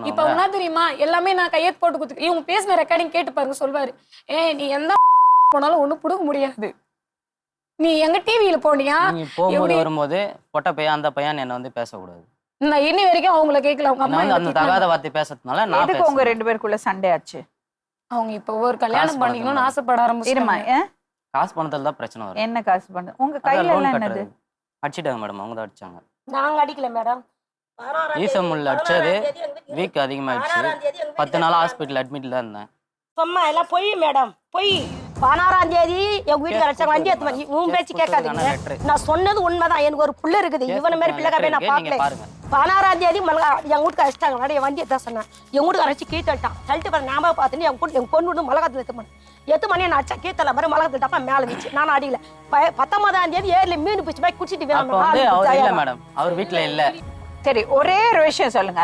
Speaker 2: இப்ப அவங்க என்ன தெரியுமா, எல்லாமே நான் கையெழுத்து போட்டு கொடுத்து இவங்க பேசின ரெக்கார்டிங் கேட்டு பாருங்க. சொல்வாரு, நீ எந்த போனாலும் ஒண்ணும் புடுங்க முடியாது. நீ எங்க டிவியில போனியா?
Speaker 5: போகும்போது வரும்போது பொட்ட பையன் அந்த பையன் என்ன வந்து பேசக்கூடாது.
Speaker 2: நான் இன்னி வரைக்கும் அவங்கள கேட்கல. அவங்க அம்மா
Speaker 5: அந்த தகாத வார்த்தை பேசுறதுனால நான்
Speaker 1: உங்க 2 பேருக்குள்ள சண்டை ஆச்சு.
Speaker 2: அவங்க இப்ப ஒரு கல்யாணம் பண்ணிக்கணும்னு ஆசைப்பட ஆரம்பிச்சிருமா?
Speaker 5: காசு பணத்துல தான் பிரச்சனை வரும்.
Speaker 1: என்ன காசு பண்ணு? உங்க கையில எல்லாம் என்னது?
Speaker 5: அடிச்சிட்டாங்க மேடம், அவங்க தான் அடிச்சாங்க.
Speaker 4: நாங்க அடிக்கல மேடம்.
Speaker 5: ஈசமுள்ள அடிச்சது வீக் அதிகமாகிடுச்சு. 10 நாள் ஹாஸ்பிட்டல் அட்மிட்ல தான் இருந்தேன்.
Speaker 4: சும்மா எல்லாம் பொய் மேடம், பொய். 16ஆம் தேதி எங்க வீட்டுக்கு அழைச்சாங்க, வண்டி எடுத்து வந்து. உன் பேச்சு கேட்காதீங்க, நான் சொன்னது உண்மைதான். எனக்கு ஒரு புள்ள இருக்குது, இவன மாதிரி பிள்ளைக்காவே நான் பார்க்கல. 16ஆம் தேதி எங்க வீட்டுக்கு அழைச்சிட்டாங்க, நிறைய வண்டி எடுத்தா சொன்னேன். எங்க வீட்டுக்கு அழைச்சி கீழ்த்தட்டான். தள்ளிட்டு பாரு ஞாபகம் பார்த்துட்டு எங்க பொண்ணு விட்டு மிளகாத்துல எத்து மணி நான் அடிச்சா கீழ்த்தல மாதிரி மிளகாத்துல டப்பா மேல வச்சு நான் அடிக்கல. 19ஆம் தேதி ஏர்ல மீன் பிடிச்சி போய் குடிச்சிட்டு
Speaker 5: மேடம் அவர் வீட்டுல இல்ல.
Speaker 1: சரி, ஒரே ஒரு விஷயம் சொல்லுங்க,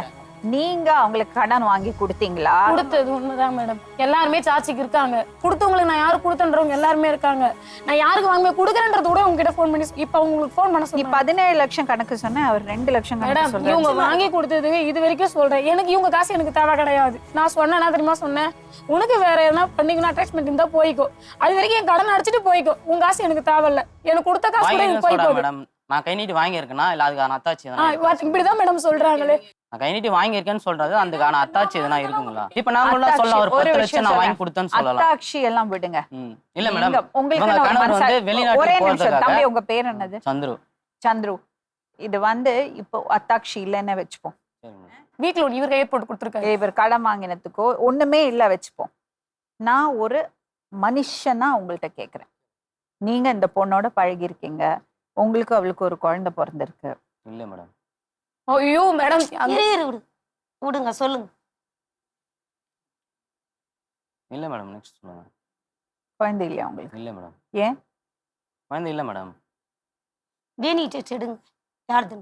Speaker 1: நீங்க அவங்களுக்கு கடன் வாங்கி கொடுத்தீங்களா?
Speaker 2: கொடுத்தது உண்மைதான் மேடம். எல்லாருமே சாட்சிக்கு இருக்காங்க. கொடுத்தவங்களுக்கு நான் யாரு கொடுத்தன்றவங்க எல்லாருமே இருக்காங்க. நான் யாருக்கு வாங்க கொடுக்குறேன்றது கூட உங்ககிட்ட ஃபோன் பண்ணி இப்ப உங்களுக்கு ஃபோன் பண்ண சொல்லி
Speaker 1: 17 லட்சம் கணக்கு சொன்னேன், அவர் 2 லட்சம் கணக்கு
Speaker 2: மேடம்.
Speaker 1: சொல்றாரு.
Speaker 2: இவங்க வாங்கி கொடுத்தது இது வரைக்கும் சொல்றேன். எனக்கு இவங்க காசு எனக்கு தேவை கிடையாது. நான் சொன்னேன்னா தெரியுமா சொன்னேன், உனக்கு வேற எதனா பண்ணிக்கணும் அட்டாச்மெண்ட் இருந்தா போய்க்கோ, அது வரைக்கும் என் கடன் அடிச்சுட்டு போய்க்கோ, உங்க காசு எனக்கு தேவையில்ல, எனக்கு கொடுத்த காசு கூட எனக்கு போய்க்கோ.
Speaker 5: மேடம் நான் கை நீட்டி வாங்கியிருக்கேனா இல்ல அதுக்கான அத்தாட்சி
Speaker 2: இப்படிதான் மேடம் சொல்றாங்களே.
Speaker 5: நான் கை நீட்டி வாங்கியிருக்கேன்னு சொல்றது அதுக்கான அத்தாட்சி எதனா இருக்குங்களா? இப்ப நாம சொல்ல ஒரு 10 லட்சம் நான் வாங்கி கொடுத்தேன்னு சொல்லலாம்.
Speaker 1: அத்தாட்சி எல்லாம் விடுங்க.
Speaker 5: இல்ல மேடம்,
Speaker 1: உங்களுக்கு
Speaker 5: கணவர் வந்து வெளிநாட்டுக்கு போறதுக்காக.
Speaker 1: தம்பி உங்க பேர் என்னது?
Speaker 5: சந்துரு.
Speaker 1: சந்துரு, இது வந்து இப்போ அத்தாட்சி இல்லைன்னு வச்சுப்போம்.
Speaker 2: வீட்டுல இவர் கையை போட்டு கொடுத்துருக்காரு.
Speaker 1: இவர் கடன் வாங்கினதுக்கோ ஒண்ணுமே இல்ல வச்சுப்போம். நான் ஒரு மனுஷனா உங்கள்கிட்ட கேக்குறேன், நீங்க இந்த பொண்ணோட பழகி இருக்கீங்க, உங்களுக்கு அவளுக்கு ஒரு குழந்தை பிறந்திருக்கு.
Speaker 5: இல்ல மேடம்.
Speaker 2: ஐயோ மேடம்
Speaker 4: விடுங்க, சொல்லுங்க.
Speaker 5: இல்ல மேடம், நெக்ஸ்ட் சொல்லுங்க.
Speaker 1: குழந்தை இல்லையா உங்களுக்கு?
Speaker 5: இல்ல மேடம்.
Speaker 1: ஏன்
Speaker 5: குழந்தை இல்ல மேடம்.
Speaker 4: டிஎன்ஏ டெஸ்ட் எடுங்க. யாருது?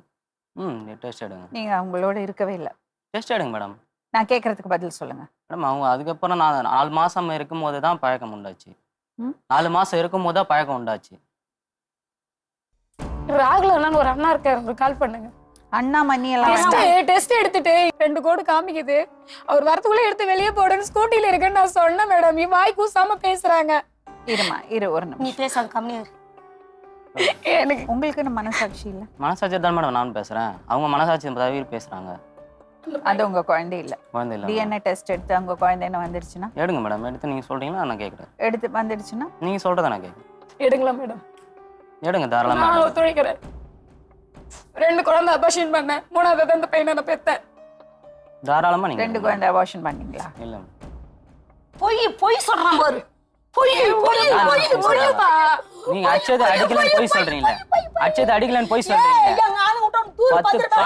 Speaker 5: டெஸ்ட் எடுங்க.
Speaker 1: நீங்க அவங்களோட இருக்கவே இல்லை.
Speaker 5: டெஸ்ட் எடுங்க மேடம்.
Speaker 1: நான் கேட்கறதுக்கு பதில் சொல்லுங்க
Speaker 5: மேடம். அவங்க அதுக்கப்புறம் நான் 4 மாசம் இருக்கும் போது தான் பழக்கம் உண்டாச்சு. 4 மாசம் இருக்கும் போது தான் பழக்கம் உண்டாச்சு.
Speaker 2: ராகுல ஒரு அண்ணா இருக்காரு, ஒரு கால் பண்ணுங்க.
Speaker 1: அண்ணா மணி எல்லாம்
Speaker 2: டெஸ்ட் எடுத்துட்டு 2 கோடு காமிக்குது, அவர் வரத்துக்குள்ள எடுத்து வெளியே போடுன்னு ஸ்கூட்டில இருக்குன்னு நான் சொன்னேன் மேடம். இவ வாய் கூசாம பேசுறாங்க.
Speaker 1: இருமா, இரு ஒரு நிமிஷம்.
Speaker 4: நீ பேசாத, கம்மியா இரு.
Speaker 2: எனக்கு
Speaker 1: உங்களுக்கு மனசாட்சி இல்ல?
Speaker 5: மனசாட்சி தான் மேடம் நானும் பேசுறேன். அவங்க மனசாட்சி தவிர பேசுறாங்க.
Speaker 1: அது உங்க குழந்தை இல்ல.
Speaker 5: குழந்தை இல்ல.
Speaker 1: டிஎன்ஏ டெஸ்ட் எடுத்து உங்க குழந்தைன்னு வந்துருச்சுன்னா
Speaker 5: எடுங்க மேடம். எடுத்து நீங்க சொல்றீங்களா நான் கேட்குறேன்.
Speaker 1: எடுத்து வந்துடுச்சுன்னா
Speaker 5: நீங்க சொல்றத நான் கேட்குறேன்.
Speaker 2: எடுங்களா மேடம்?
Speaker 5: எடுங்க தாராளமா.
Speaker 2: நான் ஒத்துழைக்கிறேன். 2 குழந்தை அபார்ஷன் பண்ணேன், 3வது அந்த பையனை நான் பெத்தேன்.
Speaker 5: தாராளமா நீங்க
Speaker 1: 2 குழந்தை அபார்ஷன் பண்ணீங்களா?
Speaker 5: இல்ல.
Speaker 4: பொய் சொல்றான் பாரு. பொய் பொய் பொய் பொய்ப்பா.
Speaker 5: நீங்க அச்சது அடிக்கலன்னு பொய் சொல்றீங்களே. அச்சது அடிக்கலன்னு பொய் சொல்றீங்க.
Speaker 4: எங்க ஆளு விட்டோம் தூர்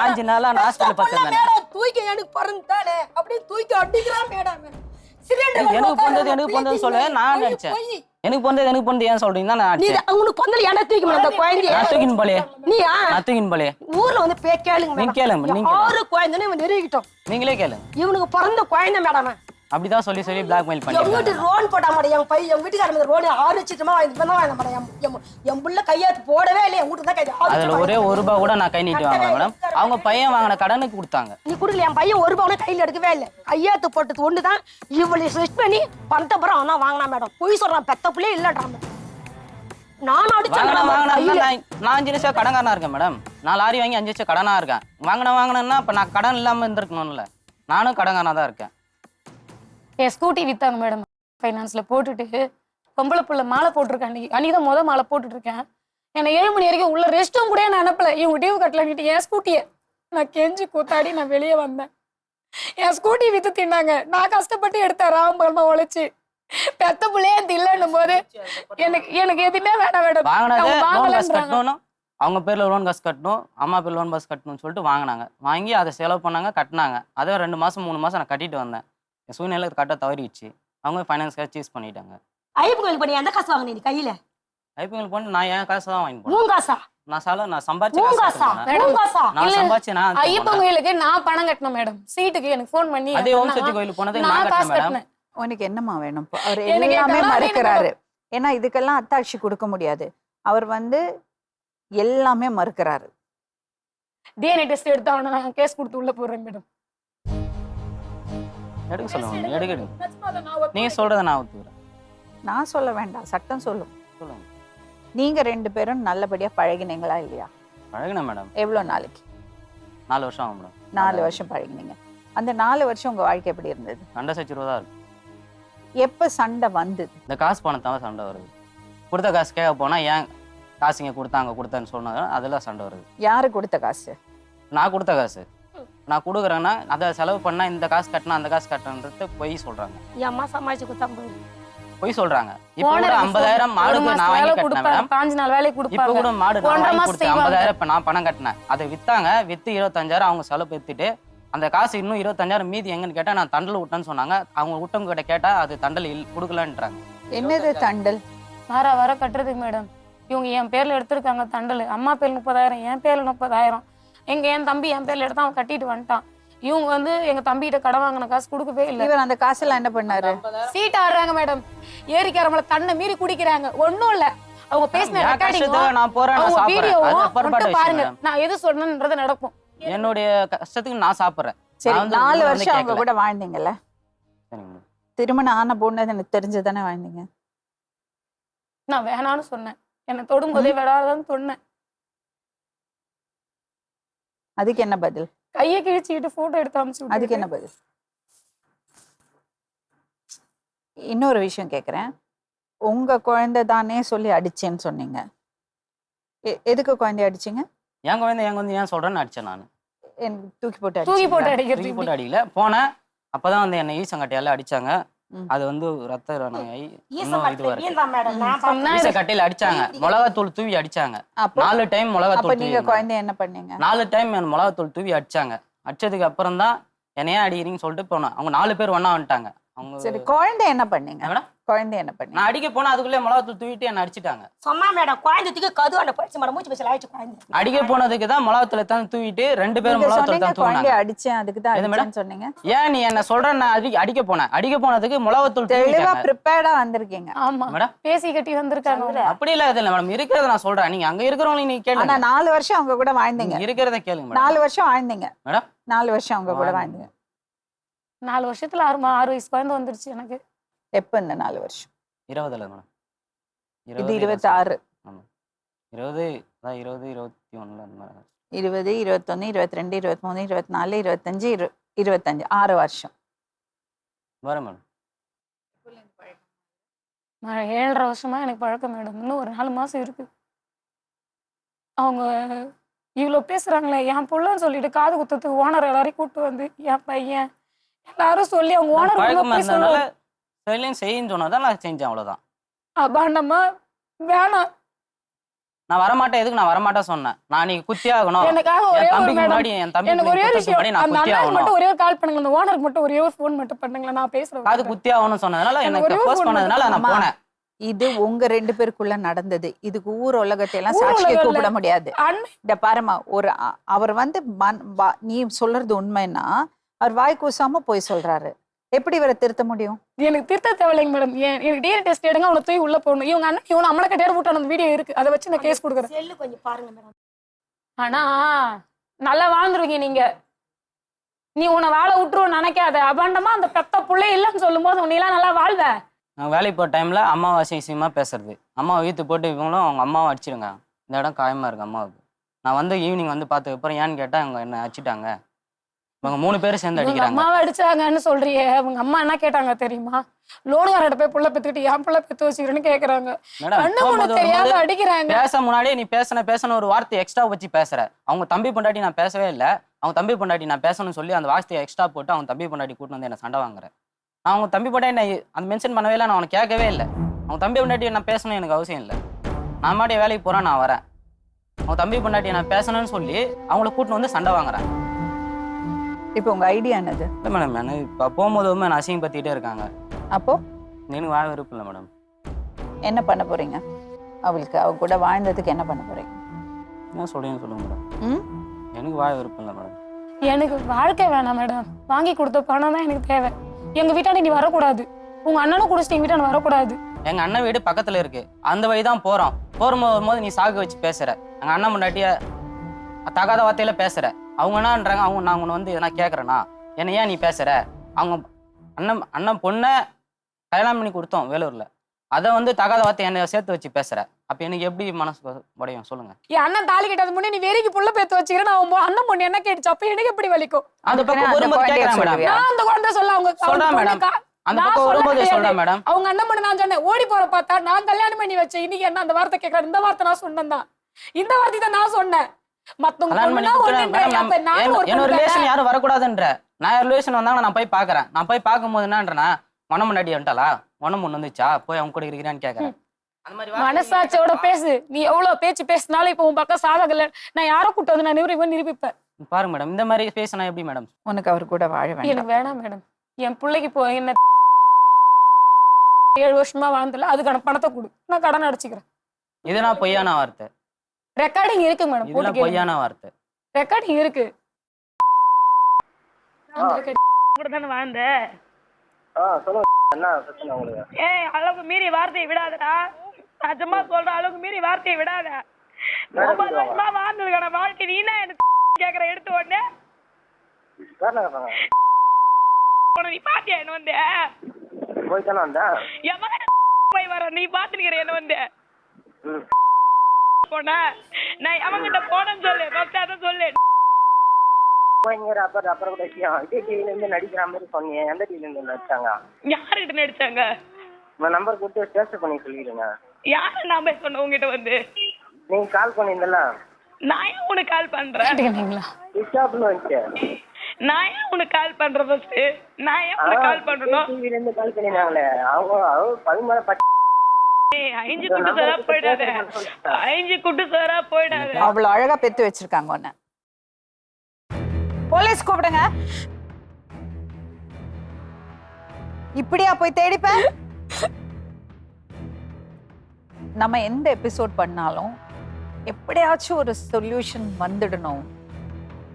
Speaker 5: 5 நாளா நான் ஹாஸ்பிடல் பத்தேன்.
Speaker 4: தூக்கி எனக்கு பறந்தானே அப்படியே தூக்கி அடிக்குறான் மேடம்.
Speaker 5: எனக்கு பொந்தது சொல்ல நான் நினைச்சேன். எனக்கு பொந்தது ஏன் சொல்றீங்க? நான்
Speaker 4: நீ உங்களுக்கு பொந்தல ஏன்டா தூக்கி மேடம்? அந்த குழந்தைய
Speaker 5: நான் தூக்கின் போலே.
Speaker 4: நீயா?
Speaker 5: நான் தூக்கின் போலே.
Speaker 4: ஊர்ல வந்து கேளுங்க.
Speaker 5: நீங்க கேளுங்க. நீங்க
Speaker 4: 6 குழந்தைன்னு இவன் நெருங்கிட்டோம்.
Speaker 5: நீங்களே கேளுங்க.
Speaker 4: இவனுக்கு பிறந்த குழந்தை மேடம்.
Speaker 5: அப்படிதான் சொல்லி பிளாக்மெயில்
Speaker 4: எங்க வீட்டு
Speaker 5: பண்ணி
Speaker 4: ரோன் போட்டா மாட்டேன். என் பையன் எங்க வீட்டுக்காரங்க ரோடு 6 லட்சமா வாங்க மாட்டேன். என் புள்ள கையாத்து போடவே இல்லை. என் வீட்டுக்கு தான் கை.
Speaker 5: அதுல ஒரே 1 ரூபாய் கூட நான் கை நீட்டி வாங்கல மேடம். அவங்க பையன் வாங்கின கடனுக்கு கொடுத்தாங்க.
Speaker 4: நீ குடுக்கல. என் பையன் 1 ரூபாய் கூட கையில எடுக்கவே இல்லை. கையாத்து போட்டது ஒண்ணுதான். இவளை செட் பண்ணி பணத்தை அப்புறம் அவன் தான் வாங்கினா மேடம். பொய் சொல்றான். பெத்த பிள்ளையே இல்லடாம. நானும் அடிச்சேன்.
Speaker 5: நான் 5 லட்சம் கடன்காரனா இருக்கேன் மேடம். நான் லாரி வாங்கி 5 லட்சம் கடனா இருக்கேன். வாங்கினா இப்ப நான் கடன் இல்லாம இருந்திருக்கணும்ல. நானும் கடன்காரனா தான் இருக்கேன்.
Speaker 2: என் ஸ்கூட்டி வித்தாங்க மேடம். ஃபைனான்ஸ்ல போட்டுட்டு பொம்பளை புள்ள மாலை போட்டிருக்கேன். அன்னைக்குதான் மாலை போட்டுட்டு இருக்கேன். என்னை 7 மணி வரைக்கும் உள்ள ரெஸ்ட்டும் கூட நான் அனுப்பல. இவங்க டியூ கட்டலன்னுட்டு என் ஸ்கூட்டியை நான் கெஞ்சி கூத்தாடி நான் வெளியே வந்தேன். என் ஸ்கூட்டி வித்து தின்னாங்க. நான் கஷ்டப்பட்டு எடுத்தேன், ராம்பலமா உழைச்சு. பெத்த பிள்ளையே இல்லைன்னும் போது எனக்கு எதுவுமே வேணாம் மேடம்.
Speaker 5: கட்டணும், அவங்க பேர்ல லோன் காசு கட்டணும், அம்மா பேர் லோன் காசு கட்டணும்னு சொல்லிட்டு வாங்கினாங்க. வாங்கி அதை செலவு பண்ணாங்க, கட்டினாங்க. அதே 2 மாசம் 3 மாசம் நான் கட்டிட்டு வந்தேன். என் சூழ்நிலை கட்ட தவறிடுச்சு. அவங்க ஃபைனான்ஸ்க்காக சீஸ் பண்ணிட்டாங்க.
Speaker 4: ஐயப்ப கோயில் பண்ணி எந்த காசு வாங்கினீ கையில?
Speaker 5: ஐபிஎல் போட்டு நான் என் காசு தான் வாங்கி
Speaker 4: போனேன். காசா?
Speaker 5: நான் சம்பாதிச்ச
Speaker 2: ஐயப்பன் கோயிலுக்கு நான் பணம் கட்டணும் மேடம். சீட்டுக்கு எனக்கு ஃபோன் பண்ணி
Speaker 5: அதே ஓம் சக்தி கோயிலுக்கு போனது நான் கட்டணும் மேடம்.
Speaker 1: உனக்கு என்னமா வேணும்? அவர் எல்லாமே மறுக்கிறாரு. ஏன்னா இதுக்கெல்லாம் அத்தாட்சி கொடுக்க முடியாது. அவர் வந்து எல்லாமே மறுக்கிறாரு.
Speaker 2: டிஎன்ஏ டெஸ்ட் எடுத்து அவனை நான் கேஸ் கொடுத்து உள்ள போடுறேன் மேடம்.
Speaker 5: எடுக்க சொல்லுங்க. எடுங்க. நீங்க சொல்றத நான் ஒத்துக்கிறேன்.
Speaker 1: நான் சொல்ல வேண்டாம், சட்டம் சொல்லும்.
Speaker 5: சொல்லுங்க.
Speaker 1: நீங்க 2 பேரும் நல்லபடியா பழகினீங்களா இல்லையா?
Speaker 5: பழகினேன் மேடம்.
Speaker 1: எவ்வளவு நாளைக்கு?
Speaker 5: 4 வருஷம் ஆகும் மேடம்.
Speaker 1: 4 வருஷம் பழகினீங்க. அந்த 4 வருஷம் உங்க வாழ்க்கை எப்படி இருந்தது?
Speaker 5: சண்டை சச்சுருவதா இருக்கு.
Speaker 1: எப்ப சண்டை வந்தது?
Speaker 5: இந்த காசு பணத்தால சண்டை வருது. கொடுத்த காசு கேட்க போனா ஏன் காசு இங்கே கொடுத்தேன்னு சொன்னது அதெல்லாம் சண்டை வருது.
Speaker 1: யாரு கொடுத்த காசு?
Speaker 5: நான் கொடுத்த காசு நான் கொடுக்குறேன்னா அதை செலவு பண்ணா இந்த காசு கட்டினா அந்த காசு கட்டணுன்றது பொய் சொல்றாங்க.
Speaker 4: என் அம்மா சமாளிச்சு கொடுத்தா
Speaker 5: பொய் சொல்றாங்க. இப்போ கூட 50,000 மாடுக்கு நான் வாங்கி கட்டினேன் மேடம்.
Speaker 2: 5 நாள் வேலைக்கு
Speaker 5: இப்போ
Speaker 2: கொடுப்பாங்க.
Speaker 5: கூட மாடு நான்
Speaker 2: 1.5
Speaker 5: வாங்கி
Speaker 2: மாசம்
Speaker 5: கொடுத்தேன். 50,000 இப்போ நான் பணம் கட்டினேன். அதை வித்தாங்க. வித்து 25,000 அவங்க செலவு எடுத்துட்டு அந்த காசு இன்னும் 25,000 மீதி எங்கன்னு கேட்டா நான் தண்டல் விட்டேன்னு சொன்னாங்க. அவங்க விட்டவங்க கிட்ட கேட்டா அது தண்டல் கொடுக்கலன்றாங்க.
Speaker 1: என்னது தண்டல்?
Speaker 2: வர கட்டுறதுக்கு மேடம். இவங்க என் பேர்ல எடுத்திருக்காங்க தண்டல். அம்மா பேர்ல 30,000, என் பேர்ல 30,000. என் தம்பி என் பேர்ல எடுத்து அவன் கட்டிட்டு வந்துட்டான். இவங்க வந்து எங்க தம்பிகிட்ட கடன் வாங்கின காசு கொடுக்கவே இல்லை.
Speaker 1: இவர் அந்த காசெல்லாம் என்ன பண்ணாரு?
Speaker 2: சீட் ஆடுறாங்க மேடம். ஏரிக்காரமல தன்னை மீறி குடிக்கிறாங்க. ஒண்ணும் இல்ல, அவங்க பேசின ரெக்கார்டிங்
Speaker 5: நான் போறேன்,
Speaker 2: அவங்க
Speaker 5: நான்
Speaker 2: வீடியோவும்
Speaker 5: சாப்பிடுறேன்.
Speaker 2: மட்டும் பாருங்க. நான் எது சொன்னேன்றது நடக்கும்.
Speaker 5: என்னுடைய கஷ்டத்துக்கு நான் சாப்பிடுறேன்.
Speaker 1: சரி, 4 வருஷம் அவங்க கூட வாழ்ந்தீங்கல்ல?
Speaker 5: சரிங்க.
Speaker 1: திருமணம் ஆன பொண்ணு எனக்கு தெரிஞ்சுதானே வாழ்ந்தீங்க?
Speaker 2: நான் வேணான்னு சொன்னேன். என்னை தொடும்போதே விடாதான்னு சொன்னேன்.
Speaker 1: அதுக்கு என்ன பதில்?
Speaker 2: கையை கிழிச்சுக்கிட்டு போட்டோ எடுத்து அனுப்பிச்சு.
Speaker 1: அதுக்கு என்ன பதில்? இன்னொரு விஷயம் கேக்குறேன். உங்க குழந்தை தானே சொல்லி அடிச்சேன்னு சொன்னீங்க. எதுக்கு குழந்தைய அடிச்சீங்க?
Speaker 5: என் குழந்தை ஏன் சொல்றேன்னு அடிச்சேன் நான்.
Speaker 1: தூக்கி போட்டு
Speaker 2: தூக்கி போட்டு
Speaker 5: தூக்கி
Speaker 2: அடிக்கிறது.
Speaker 5: போட்டு அடிக்கல. போனேன். அப்பதான் வந்து என்னை ஈசங்கட்டையால அடிச்சாங்க. அது வந்து ரத்த கட்டையில அடிச்சாங்க. மிளகாத்தூள் தூவி அடிச்சாங்க. 4 டைம் மிளகாத்தூள்.
Speaker 1: நீங்க குழந்தை என்ன பண்ணீங்க?
Speaker 5: 4 டைம் மிளகாத்தூள் தூவி அடிச்சாங்க. அடிச்சதுக்கு அப்புறம் தான் என்னையா அடிக்கிறீங்கன்னு சொல்லிட்டு போனேன். அவங்க 4 பேர் ஒண்ணா வந்துட்டாங்க. அவங்க
Speaker 1: சரி, குழந்தை என்ன பண்ணீங்க? குழந்தை என்ன பண்ணீங்க?
Speaker 5: நான் அடிக்க போனா அதுக்குள்ளே மிளகாத்தூள் தூவிட்டு என்ன அடிச்சிட்டாங்க.
Speaker 4: சொன்னா மேடம் குழந்தைக்கு கதுவான போயிடுச்சு மேடம். மூச்சு பேசல ஆயிடுச்சு குழந்தை.
Speaker 5: அடிக்க போனதுக்கு தான் மிளகாத்தூள் தான் தூவிட்டு 2 பேரும் மிளகாத்தூள் தான் தூவினாங்க.
Speaker 1: குழந்தை அடிச்சேன் அதுக்கு தான் அடிச்சேன்னு சொன்னீங்க.
Speaker 5: ஏன் நீ என்ன சொல்ற? நான் அடிக்க போனேன். அடிக்க போனதுக்கு மிளகாத்தூள்
Speaker 1: தெளிவா ப்ரிப்பேர்டா வந்திருக்கீங்க.
Speaker 2: ஆமா மேடம், பேசி கட்டி வந்திருக்காங்க.
Speaker 5: அப்படி இல்ல இல்ல மேடம், இருக்கிறத நான் சொல்றேன். நீங்க அங்க இருக்கிறவங்க நீங்க கேளுங்க.
Speaker 1: ஆனா 4 வருஷம் அவங்க கூட வாழ்ந்தீங்க.
Speaker 5: இருக்கிறத கேளுங்க மேடம்.
Speaker 1: 4 வருஷம் வாழ்ந்தீங்க
Speaker 5: மேடம்.
Speaker 1: 4 வருஷம் அவங்க கூட வாழ்ந்தீங்க.
Speaker 2: 4 வருஷத்துல 6 வயசு குழந்தை வந்துருச்சு எனக்கு.
Speaker 1: எப்ப இந்த 4 வருஷம்?
Speaker 5: 20ல மேடம்.
Speaker 1: இது 26.
Speaker 5: ஆமா 20 அதான் 20 21ல அந்த மாதிரி.
Speaker 1: 20 21 22 23 24 25 25 6 வருஷம்
Speaker 5: வர மேடம்.
Speaker 2: 7.5 வருஷமா எனக்கு பழக்கம் மேடம். இன்னும் ஒரு 4 மாசம் இருக்கு. அவங்க இவ்வளோ பேசுறாங்களே, என் புள்ளன்னு சொல்லிட்டு காது குத்துறதுக்கு ஓனர் எல்லாரையும் கூப்பிட்டு வந்து என் பையன் எல்லாரும் சொல்லி அவங்க ஓனர்
Speaker 5: செய்யும் சொன்னதான் நான் செஞ்சேன். அவ்வளவுதான்.
Speaker 2: அபாண்டமா வேணாம்
Speaker 5: நான் வரமாட்டேன். எதுக்கு நான் வரமாட்டேன் சொன்னேன்? நான் நீங்க குத்தி ஆகணும்.
Speaker 2: எனக்காக ஒரே ஒரு மேடம், எனக்கு ஒரே ஒரு விஷயம், அந்த அண்ணாக்கு மட்டும் ஒரே ஒரு கால் பண்ணுங்க, அந்த ஓனருக்கு மட்டும் ஒரே ஒரு ஃபோன் மட்டும் பண்ணுங்களேன், நான் பேசுறேன்.
Speaker 5: அது குத்தி ஆகணும்னு சொன்னதுனால எனக்கு போஸ்ட் பண்ணதுனால நான் போனேன்.
Speaker 1: இது உங்க 2 பேருக்குள்ள நடந்தது. இதுக்கு ஊர் உலகத்தை எல்லாம் சாட்சியை கூப்பிட முடியாது. இந்த பாருமா, ஒரு அவர் வந்து நீ சொல்றது உண்மைன்னா அவர் வாய் கூசாம போய் சொல்றாரு. எப்படி இவரை திருத்த முடியும்?
Speaker 2: எனக்கு திருத்த தேவையில்லைங்க மேடம். எனக்கு டிஎன்ஏ டெஸ்ட் எடுங்க, அவனை தூக்கி உள்ள போகணும். இவங்க அண்ணன் இவனை அம்மளை கட்டியாரு விட்டு அந்த வீடியோ இருக்கு, அதை வச்சு நான் கேஸ் கொடுக்குறேன்.
Speaker 4: செல்லு கொஞ்சம் பாருங்க மேடம்.
Speaker 2: ஆனா நல்லா வாழ்ந்துருவீங்க நீங்க. நீ உன்னை வாழ விட்டுருவோம் நினைக்காத. அபாண்டமா அந்த பெத்த பிள்ளை இல்லைன்னு சொல்லும் போது உன்னையெல்லாம் நல்லா வாழ்வ.
Speaker 5: நான் வேலைக்கு போகிற டைம்ல அம்மாவாசை விஷயமா பேசுறது. அம்மாவை வீட்டு போட்டு இவங்களும் அவங்க அம்மாவை அடிச்சிருங்க. இந்த இடம் காயமா இருக்கு அம்மாவுக்கு. நான் வந்து ஈவினிங் வந்து பார்த்ததுக்கு அப்புறம் ஏன்னு கேட்டா அவங்க என்ன அடிச்சிட்டாங்க. இவங்க 3 பேரும் சேர்ந்து அடிக்கிறாங்க.
Speaker 2: அம்மாவை அடிச்சாங்கன்னு சொல்றியே, அவங்க அம்மா என்ன கேட்டாங்க தெரியுமா? லோனுகார்ட்ட போய் புள்ள பெத்துக்கிட்டு என் புள்ள பெத்து வச்சுக்கிறேன்னு கேக்குறாங்க. தெரியாத அடிக்கிறாங்க.
Speaker 5: பேச முன்னாடியே நீ பேசணும் ஒரு வார்த்தை எக்ஸ்ட்ரா வச்சு பேசுற. அவங்க தம்பி பொண்டாட்டி நான் பேசவே இல்லை. அவங்க தம்பி பொண்டாட்டி நான் பேசணும்னு சொல்லி அந்த வார்த்தையை எக்ஸ்ட்ரா போட்டு அவங்க தம்பி பொண்டாட்டி கூட்டு வந்து என்ன சண்டை வாங்குறேன். நான் அவங்க தம்பி பொண்டாட்டி நான் அந்த மென்ஷன் பண்ணவே இல்லை. நான் அவனை கேட்கவே இல்லை. அவங்க தம்பி பொண்டாட்டி நான் பேசணும் எனக்கு அவசியம் இல்லை. நான் மாட்டிய வேலைக்கு போறேன், நான் வரேன். அவங்க தம்பி பொண்டாட்டி நான் பேசணும்னு சொல்லி அவங்கள கூட்டு வந்து சண்டை வாங்குறேன்.
Speaker 1: இப்போ உங்க ஐடியா என்னது?
Speaker 5: இல்லை மேடம், நான் இப்போ போகும்போதுமே நான் அசிங்கப்படுத்திட்டே இருக்காங்க.
Speaker 1: அப்போ
Speaker 5: எனக்கு வாழ விருப்பம் இல்லை மேடம்.
Speaker 1: என்ன பண்ண போறீங்க? அவளுக்கு அவ கூட வாழ்ந்ததுக்கு என்ன பண்ண போறீங்க?
Speaker 5: என்ன சொல்லுங்க மேடம். எனக்கு வாழ விருப்பம் இல்லை மேடம்.
Speaker 2: எனக்கு வாழ்க்கை வேணாம் மேடம். வாங்கி கொடுத்த பணம் தான் எனக்கு தேவை. எங்க வீட்டாண்ட நீ வரக்கூடாது. உங்க அண்ணனும் குடிச்சிட்டு எங்க வீட்டாண்ட வரக்கூடாது.
Speaker 5: எங்க அண்ணன் வீடு பக்கத்துல இருக்கு. அந்த வழி தான் போகும்போது நீ சாக்கு வச்சு பேசுற. எங்க அண்ணன் முன்னாடிய தகாத வார்த்தையில பேசுற. அவங்க என்னன்றாங்க, நான் உன்னை வந்து எதனா கேட்கறேன்னா என்ன ஏன் நீ பேசுற? அவங்க அண்ணன் பொண்ணை கல்யாணம் பண்ணி கொடுத்தோம் வேலூர்ல. அதை வந்து தகாத வார்த்தை என்னை சேர்த்து வச்சு பேசுற. அப்ப எனக்கு எப்படி மனசு உடையும் சொல்லுங்க?
Speaker 2: என் அண்ணன் தாலி கட்டாத முன்னே நீ வேலைக்கு புள்ள பேத்து வச்சுக்கிறேன். நான் அண்ணன் பொண்ணு என்ன கேட்டுச்சு? அப்ப எனக்கு எப்படி வலிக்கும்?
Speaker 5: அந்த பக்கம் ஒரு முறை கேட்கறாங்க மேடம்.
Speaker 2: நான் அந்த குழந்தை சொல்ல அவங்க
Speaker 5: சொல்றா மேடம். அந்த
Speaker 2: நான்
Speaker 5: பக்கம்
Speaker 2: சொல்ல
Speaker 5: வரும்போது
Speaker 2: கிடையாது.
Speaker 5: சொல்றேன் மேடம்.
Speaker 2: அவங்க அண்ணன் பண்ண நான் சொன்னேன், ஓடி போற பார்த்தா நான் கல்யாணம் பண்ணி வச்சேன், இன்னைக்கு என்ன அந்த வார்த்தை கேட்கறாரு? இந்த வார்த்தை நான் சொன்னேன் தான், இந்த வார்த்தை தான் நான் சொன்னேன். மத்தவங்க
Speaker 5: கல்யாணம் பண்ணி
Speaker 2: பொண்ணுனா
Speaker 5: கொடுத்துறேன்
Speaker 2: ஒண்ணுன்ற,
Speaker 5: மேடம்.
Speaker 2: அப்ப நானும் ஒரு
Speaker 5: என்னோட
Speaker 2: பொண்ணு
Speaker 5: ரிலேஷன்
Speaker 2: தானே.
Speaker 5: யாரும் வரக்கூடாதுன்ற. நான் ரிலேஷன் வந்தாங்க, நான் போய் பாக்குறேன். நான் போய் பார்க்கும்போது என்னன்றனா, மனம் முன்னாடி வந்துட்டாளா, மனம் முன்னு வந்துச்சா, போய் அவங்க கூட இருக்கிறான்னு கேட்கறேன். அந்த மாதிரி
Speaker 2: மனசாட்சியோட பேசு. நீ எவ்வளவு பேச்சு பேசினாலும் இப்ப உன் பக்கம் சாதா கல்யாணம் நான் யாரோ கூட்டு வந்து நான் நிரூபிப்பேன்.
Speaker 5: பாருங்க மேடம், இந்த மாதிரி பேசினா எப்படி மேடம்?
Speaker 1: உனக்கு அவர் கூட வாழ வேண்டாம்.
Speaker 2: எனக்கு வேணாம் மேடம். என் பிள்ளைக்கு இப்போ என்ன 7 வருஷமா வாழ்ந்தல, அதுக்கான பணத்தை கொடு, நான் கடன் அடைச்சிக்கிறேன்.
Speaker 5: இதெல்லாம் பொய்யான வார்த்தை.
Speaker 2: ரெக்கார்டிங் இருக்கு மேடம்,
Speaker 5: இதெல்லாம் பொய்யான வார்த்தை.
Speaker 2: ரெக்கார்டிங் இருக்கு. கூட தானே வாழ்ந்த.
Speaker 6: சொல்லுங்க, என்ன பிரச்சனை உங்களுக்கு?
Speaker 2: அளவுக்கு மீறி வார்த்தையை விடாதடா. நான் சும்மா சொல்ற, அளவுக்கு மீறி வார்த்தையை விடாத. 9 வருஷமா வாழ்ந்ததுக்கான வாழ்க்கை நீ என்ன எனக்கு கேக்குற? எடுத்து உடனே நீ பாத்தியா என்ன வந்து?
Speaker 6: போய் தானே வந்தேன்.
Speaker 2: என் மகன் போய் வர நீ பாத்துக்கிற என்ன வந்து போன? நான் அவங்கிட்ட போனேன்னு சொல்லு, அதை சொல்லு.
Speaker 6: அப்புறம் கூட விஜய் டிவில இருந்து நடிக்கிற மாதிரி சொன்னீங்க. எந்த டிவில இருந்து நடிச்சாங்க?
Speaker 2: யாருகிட்ட நடிச்சாங்க?
Speaker 6: உங்க நம்பர் கொடுத்து டெஸ்ட் பண்ணி சொல்லிடுங்க.
Speaker 2: யாரு நான் போய் சொன்ன உங்ககிட்ட வந்து?
Speaker 6: நீங்க கால் பண்ணியிருந்தல,
Speaker 2: நான் ஏன் உனக்கு கால் பண்றேன்?
Speaker 6: ஸ்விட்ச் ஆஃப்னு வந்துச்சு.
Speaker 2: நான் ஏன் உனக்கு கால் பண்றேன்? ஃபர்ஸ்ட் நான் ஏன் உனக்கு கால் பண்ணணும்?
Speaker 6: டிவில இருந்து கால் பண்ணிருந்தாங்களே, அவங்க 13
Speaker 2: 5 குட்டு சாரா போயிடாத, 5 குட்டு சாரா போயிடாத.
Speaker 1: அவ்வளவு அழகா பெத்து வச்சிருக்காங்க உன்னை. போலீஸ் கூப்பிடுங்க. இப்படியா போய் தேடிப்ப? நம்ம எந்த எபிசோட் பண்ணாலும் எப்படியாச்சும் ஒரு சொல்யூஷன் வந்துடணும்.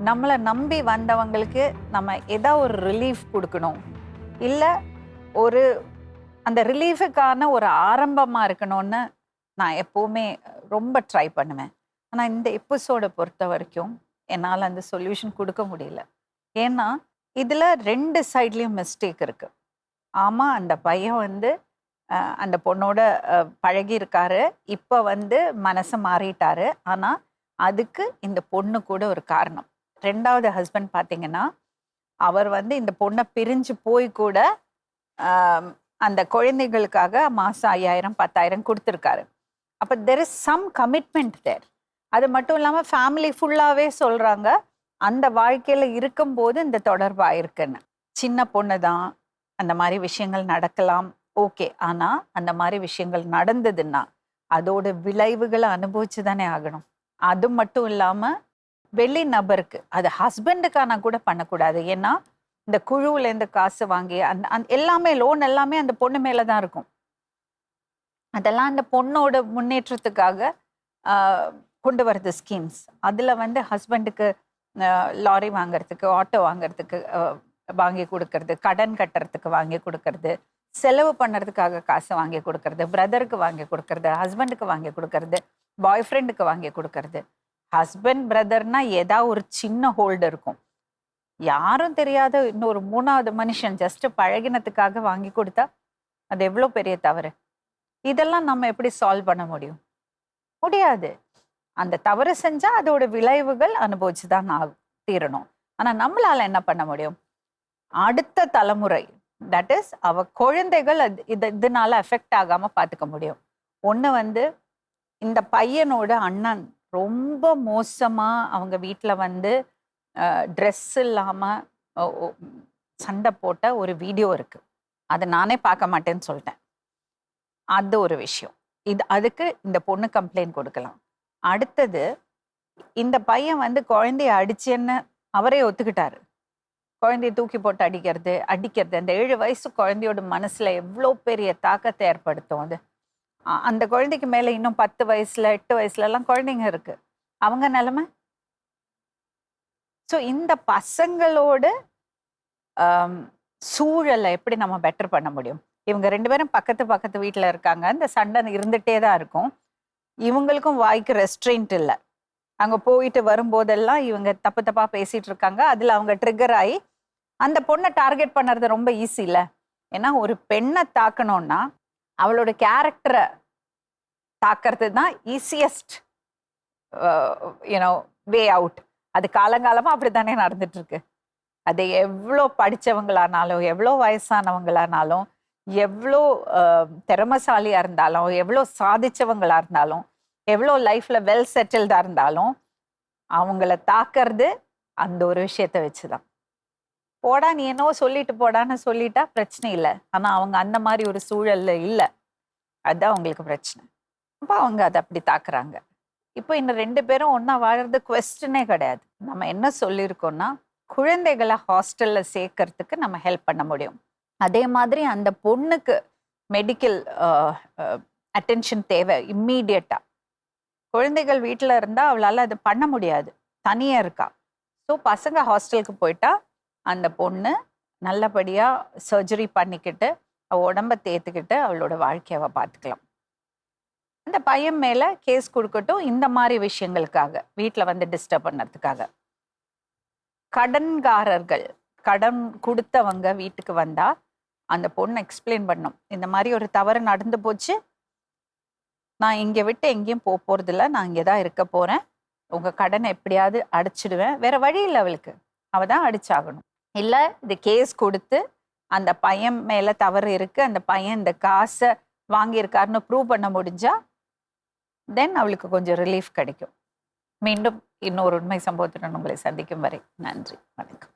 Speaker 1: நம்மளை நம்பி வந்தவங்களுக்கு நம்ம ஏதாவது ஒரு ரிலீஃப் கொடுக்கணும், இல்லை ஒரு அந்த ரிலீஃபுக்கான ஒரு ஆரம்பமாக இருக்கணும்னு நான் எப்போவுமே ரொம்ப ட்ரை பண்ணுவேன். ஆனால் இந்த எபிசோடை பொறுத்த வரைக்கும் என்னால் அந்த சொல்யூஷன் கொடுக்க முடியல. ஏன்னா இதில் 2 சைட்லேயும் மிஸ்டேக் இருக்குது. ஆமாம், அந்த பையன் வந்து அந்த பொண்ணோட பழகி இருக்காரு, இப்போ வந்து மனசை மாறிட்டாரு. ஆனால் அதுக்கு இந்த பொண்ணு கூட ஒரு காரணம். 2வது ஹஸ்பண்ட் பார்த்தீங்கன்னா, அவர் வந்து இந்த பொண்ணை பிரிஞ்சு போய் கூட அந்த குழந்தைகளுக்காக மாதம் 5000 10,000 கொடுத்துருக்காரு. அப்போ தெர் இஸ் சம் கமிட்மெண்ட் தேர். அது மட்டும் இல்லாமல் ஃபேமிலி ஃபுல்லாகவே சொல்கிறாங்க அந்த வாழ்க்கையில் இருக்கும்போது இந்த தொடர்பு ஆயிருக்குன்னு. சின்ன பொண்ணு தான், அந்த மாதிரி விஷயங்கள் நடக்கலாம், ஓகே. ஆனால் அந்த மாதிரி விஷயங்கள் நடந்ததுன்னா அதோட விளைவுகளை அனுபவிச்சு தானே ஆகணும். அது மட்டும் இல்லாமல் வெளி நபருக்கு, அது ஹஸ்பண்டுக்கான கூட பண்ணக்கூடாது. ஏன்னா இந்த குழுவிலேருந்து காசு வாங்கி அந்த எல்லாமே லோன் எல்லாமே அந்த பொண்ணு மேலே தான் இருக்கும். அதெல்லாம் அந்த பொண்ணோட முன்னேற்றத்துக்காக கொண்டு வரது ஸ்கீம்ஸ். அதில் வந்து ஹஸ்பண்டுக்கு லாரி வாங்கிறதுக்கு, ஆட்டோ வாங்கிறதுக்கு வாங்கி கொடுக்கறது, கடன் கட்டுறதுக்கு வாங்கி கொடுக்கறது, செலவு பண்ணுறதுக்காக காசு வாங்கி கொடுக்கறது, பிரதருக்கு வாங்கி கொடுக்கறது, ஹஸ்பண்டுக்கு வாங்கி கொடுக்கறது, பாய் ஃப்ரெண்டுக்கு வாங்கி கொடுக்கறது. ஹஸ்பண்ட் பிரதர்னா ஏதாவது ஒரு சின்ன ஹோல்டு இருக்கும். யாரும் தெரியாத இன்னொரு 3வது மனுஷன் ஜஸ்ட் பழகினத்துக்காக வாங்கி கொடுத்தா அது எவ்வளோ பெரிய தவறு. இதெல்லாம் நம்ம எப்படி சால்வ் பண்ண முடியும்? முடியாது. அந்த தவறு செஞ்சால் அதோட விளைவுகள் அனுபவிச்சு தான் தீரணும். ஆனால் நம்மளால் என்ன பண்ண முடியும்? அடுத்த தலைமுறை, தட் இஸ் அவ குழந்தைகள் இதனால அஃபெக்ட் ஆகாமல் பார்த்துக்க முடியும். ஒன்று வந்து இந்த பையனோட அண்ணன் ரொம்ப மோசமாக அவங்க வீட்டில் வந்து ட்ரெஸ் இல்லாமல் சண்டை போட்ட ஒரு வீடியோ இருக்குது. அதை நானே பார்க்க மாட்டேன்னு சொல்லிட்டேன். அது ஒரு விஷயம். அதுக்கு இந்த பொண்ணு கம்ப்ளைண்ட் கொடுக்கலாம். அடுத்தது, இந்த பையன் வந்து குழந்தைய அடிச்சேன்னு அவரே ஒத்துக்கிட்டாரு. குழந்தைய தூக்கி போட்டு அடிக்கிறது அந்த 7 வயசு குழந்தையோட மனசுல எவ்வளோ பெரிய தாக்கத்தை ஏற்படுத்தும். அது அந்த குழந்தைக்கு மேலே இன்னும் 10 வயசுல 8 வயசுலலாம் குழந்தைங்க இருக்கு. அவங்க நிலைமை. ஸோ இந்த பசங்களோட சூழலை எப்படி நம்ம பெட்டர் பண்ண முடியும்? இவங்க 2 பேரும் பக்கத்து வீட்டில் இருக்காங்க. இந்த சண்டை இருந்துகிட்டே தான் இருக்கும். இவங்களுக்கும் வாய்க்கு ரெஸ்ட்ரெயின்ட் இல்லை. அங்கே போயிட்டு வரும்போதெல்லாம் இவங்க தப்பாக பேசிகிட்டு இருக்காங்க. அதில் அவங்க ட்ரிகர் ஆகி அந்த பொண்ணை டார்கெட் பண்ணுறது ரொம்ப ஈஸி இல்லை. ஏன்னா ஒரு பெண்ணை தாக்கணும்னா அவளோட கேரக்டரை தாக்கிறது தான் ஈஸியஸ்ட் வே அவுட். அது காலங்காலமாக அப்படி தானே நடந்துட்டுருக்கு. அது எவ்வளோ படித்தவங்களானாலும், எவ்வளோ வயசானவங்களானாலும், எவ்வளோ திறமசாலியாக இருந்தாலும், எவ்வளோ சாதிச்சவங்களா இருந்தாலும், எவ்வளோ லைஃப்பில் வெல் செட்டில்டாக இருந்தாலும், அவங்கள தாக்கிறது அந்த ஒரு விஷயத்த வச்சு தான். போடா நீ என்னவோ சொல்லிட்டு போடான்னு சொல்லிட்டா பிரச்சனை இல்லை. ஆனால் அவங்க அந்த மாதிரி ஒரு சூழல்ல இல்லை. அதுதான் அவங்களுக்கு பிரச்சனை. அப்போ அவங்க அதை அப்படி தாக்குறாங்க. இப்போ இன்னும் 2 பேரும் ஒன்றா வாழறது குவெஸ்டனே கிடையாது. நம்ம என்ன சொல்லியிருக்கோம்னா, குழந்தைகளை ஹாஸ்டலில் சேர்க்கறதுக்கு நம்ம ஹெல்ப் பண்ண முடியும். அதே மாதிரி அந்த பொண்ணுக்கு மெடிக்கல் அட்டென்ஷன் தேவை இம்மீடியட்டாக. குழந்தைகள் வீட்டில் இருந்தால் அவளால் அது பண்ண முடியாது, தனியாக இருக்கா. ஸோ பசங்க ஹாஸ்டலுக்கு போயிட்டா அந்த பொண்ணு நல்லபடியாக சர்ஜரி பண்ணிக்கிட்டு அவள் உடம்ப தேத்துக்கிட்டு அவளோட வாழ்க்கையை பார்த்துக்கலாம். அந்த பையன் மேலே கேஸ் கொடுக்கட்டும் இந்த மாதிரி விஷயங்களுக்காக, வீட்டில் வந்து டிஸ்டர்ப் பண்ணறதுக்காக. கடன்காரர்கள், கடன் கொடுத்தவங்க வீட்டுக்கு வந்தால் அந்த பொண்ணு எக்ஸ்பிளைன் பண்ணும், இந்த மாதிரி ஒரு தவறு நடந்து போச்சு, நான் இங்கே விட்டு எங்கேயும் போகிறதில்ல, நான் இங்கே தான் இருக்க போகிறேன், உங்கள் கடனை எப்படியாவது அடைச்சிடுவேன், வேற வழி இல்லை அவளுக்கு, அவள் தான் அடிச்சாகணும். இல்லை இது கேஸ் கொடுத்து அந்த பையன் மேலே தவறு இருக்குது, அந்த பையன் இந்த காசை வாங்கியிருக்காருன்னு ப்ரூவ் பண்ண முடிஞ்சா தென் அவளுக்கு கொஞ்சம் ரிலீஃப் கிடைக்கும். மீண்டும் இன்னொரு உண்மை சம்பவத்துடன் உங்களை சந்திக்கும் வரை நன்றி, வணக்கம்.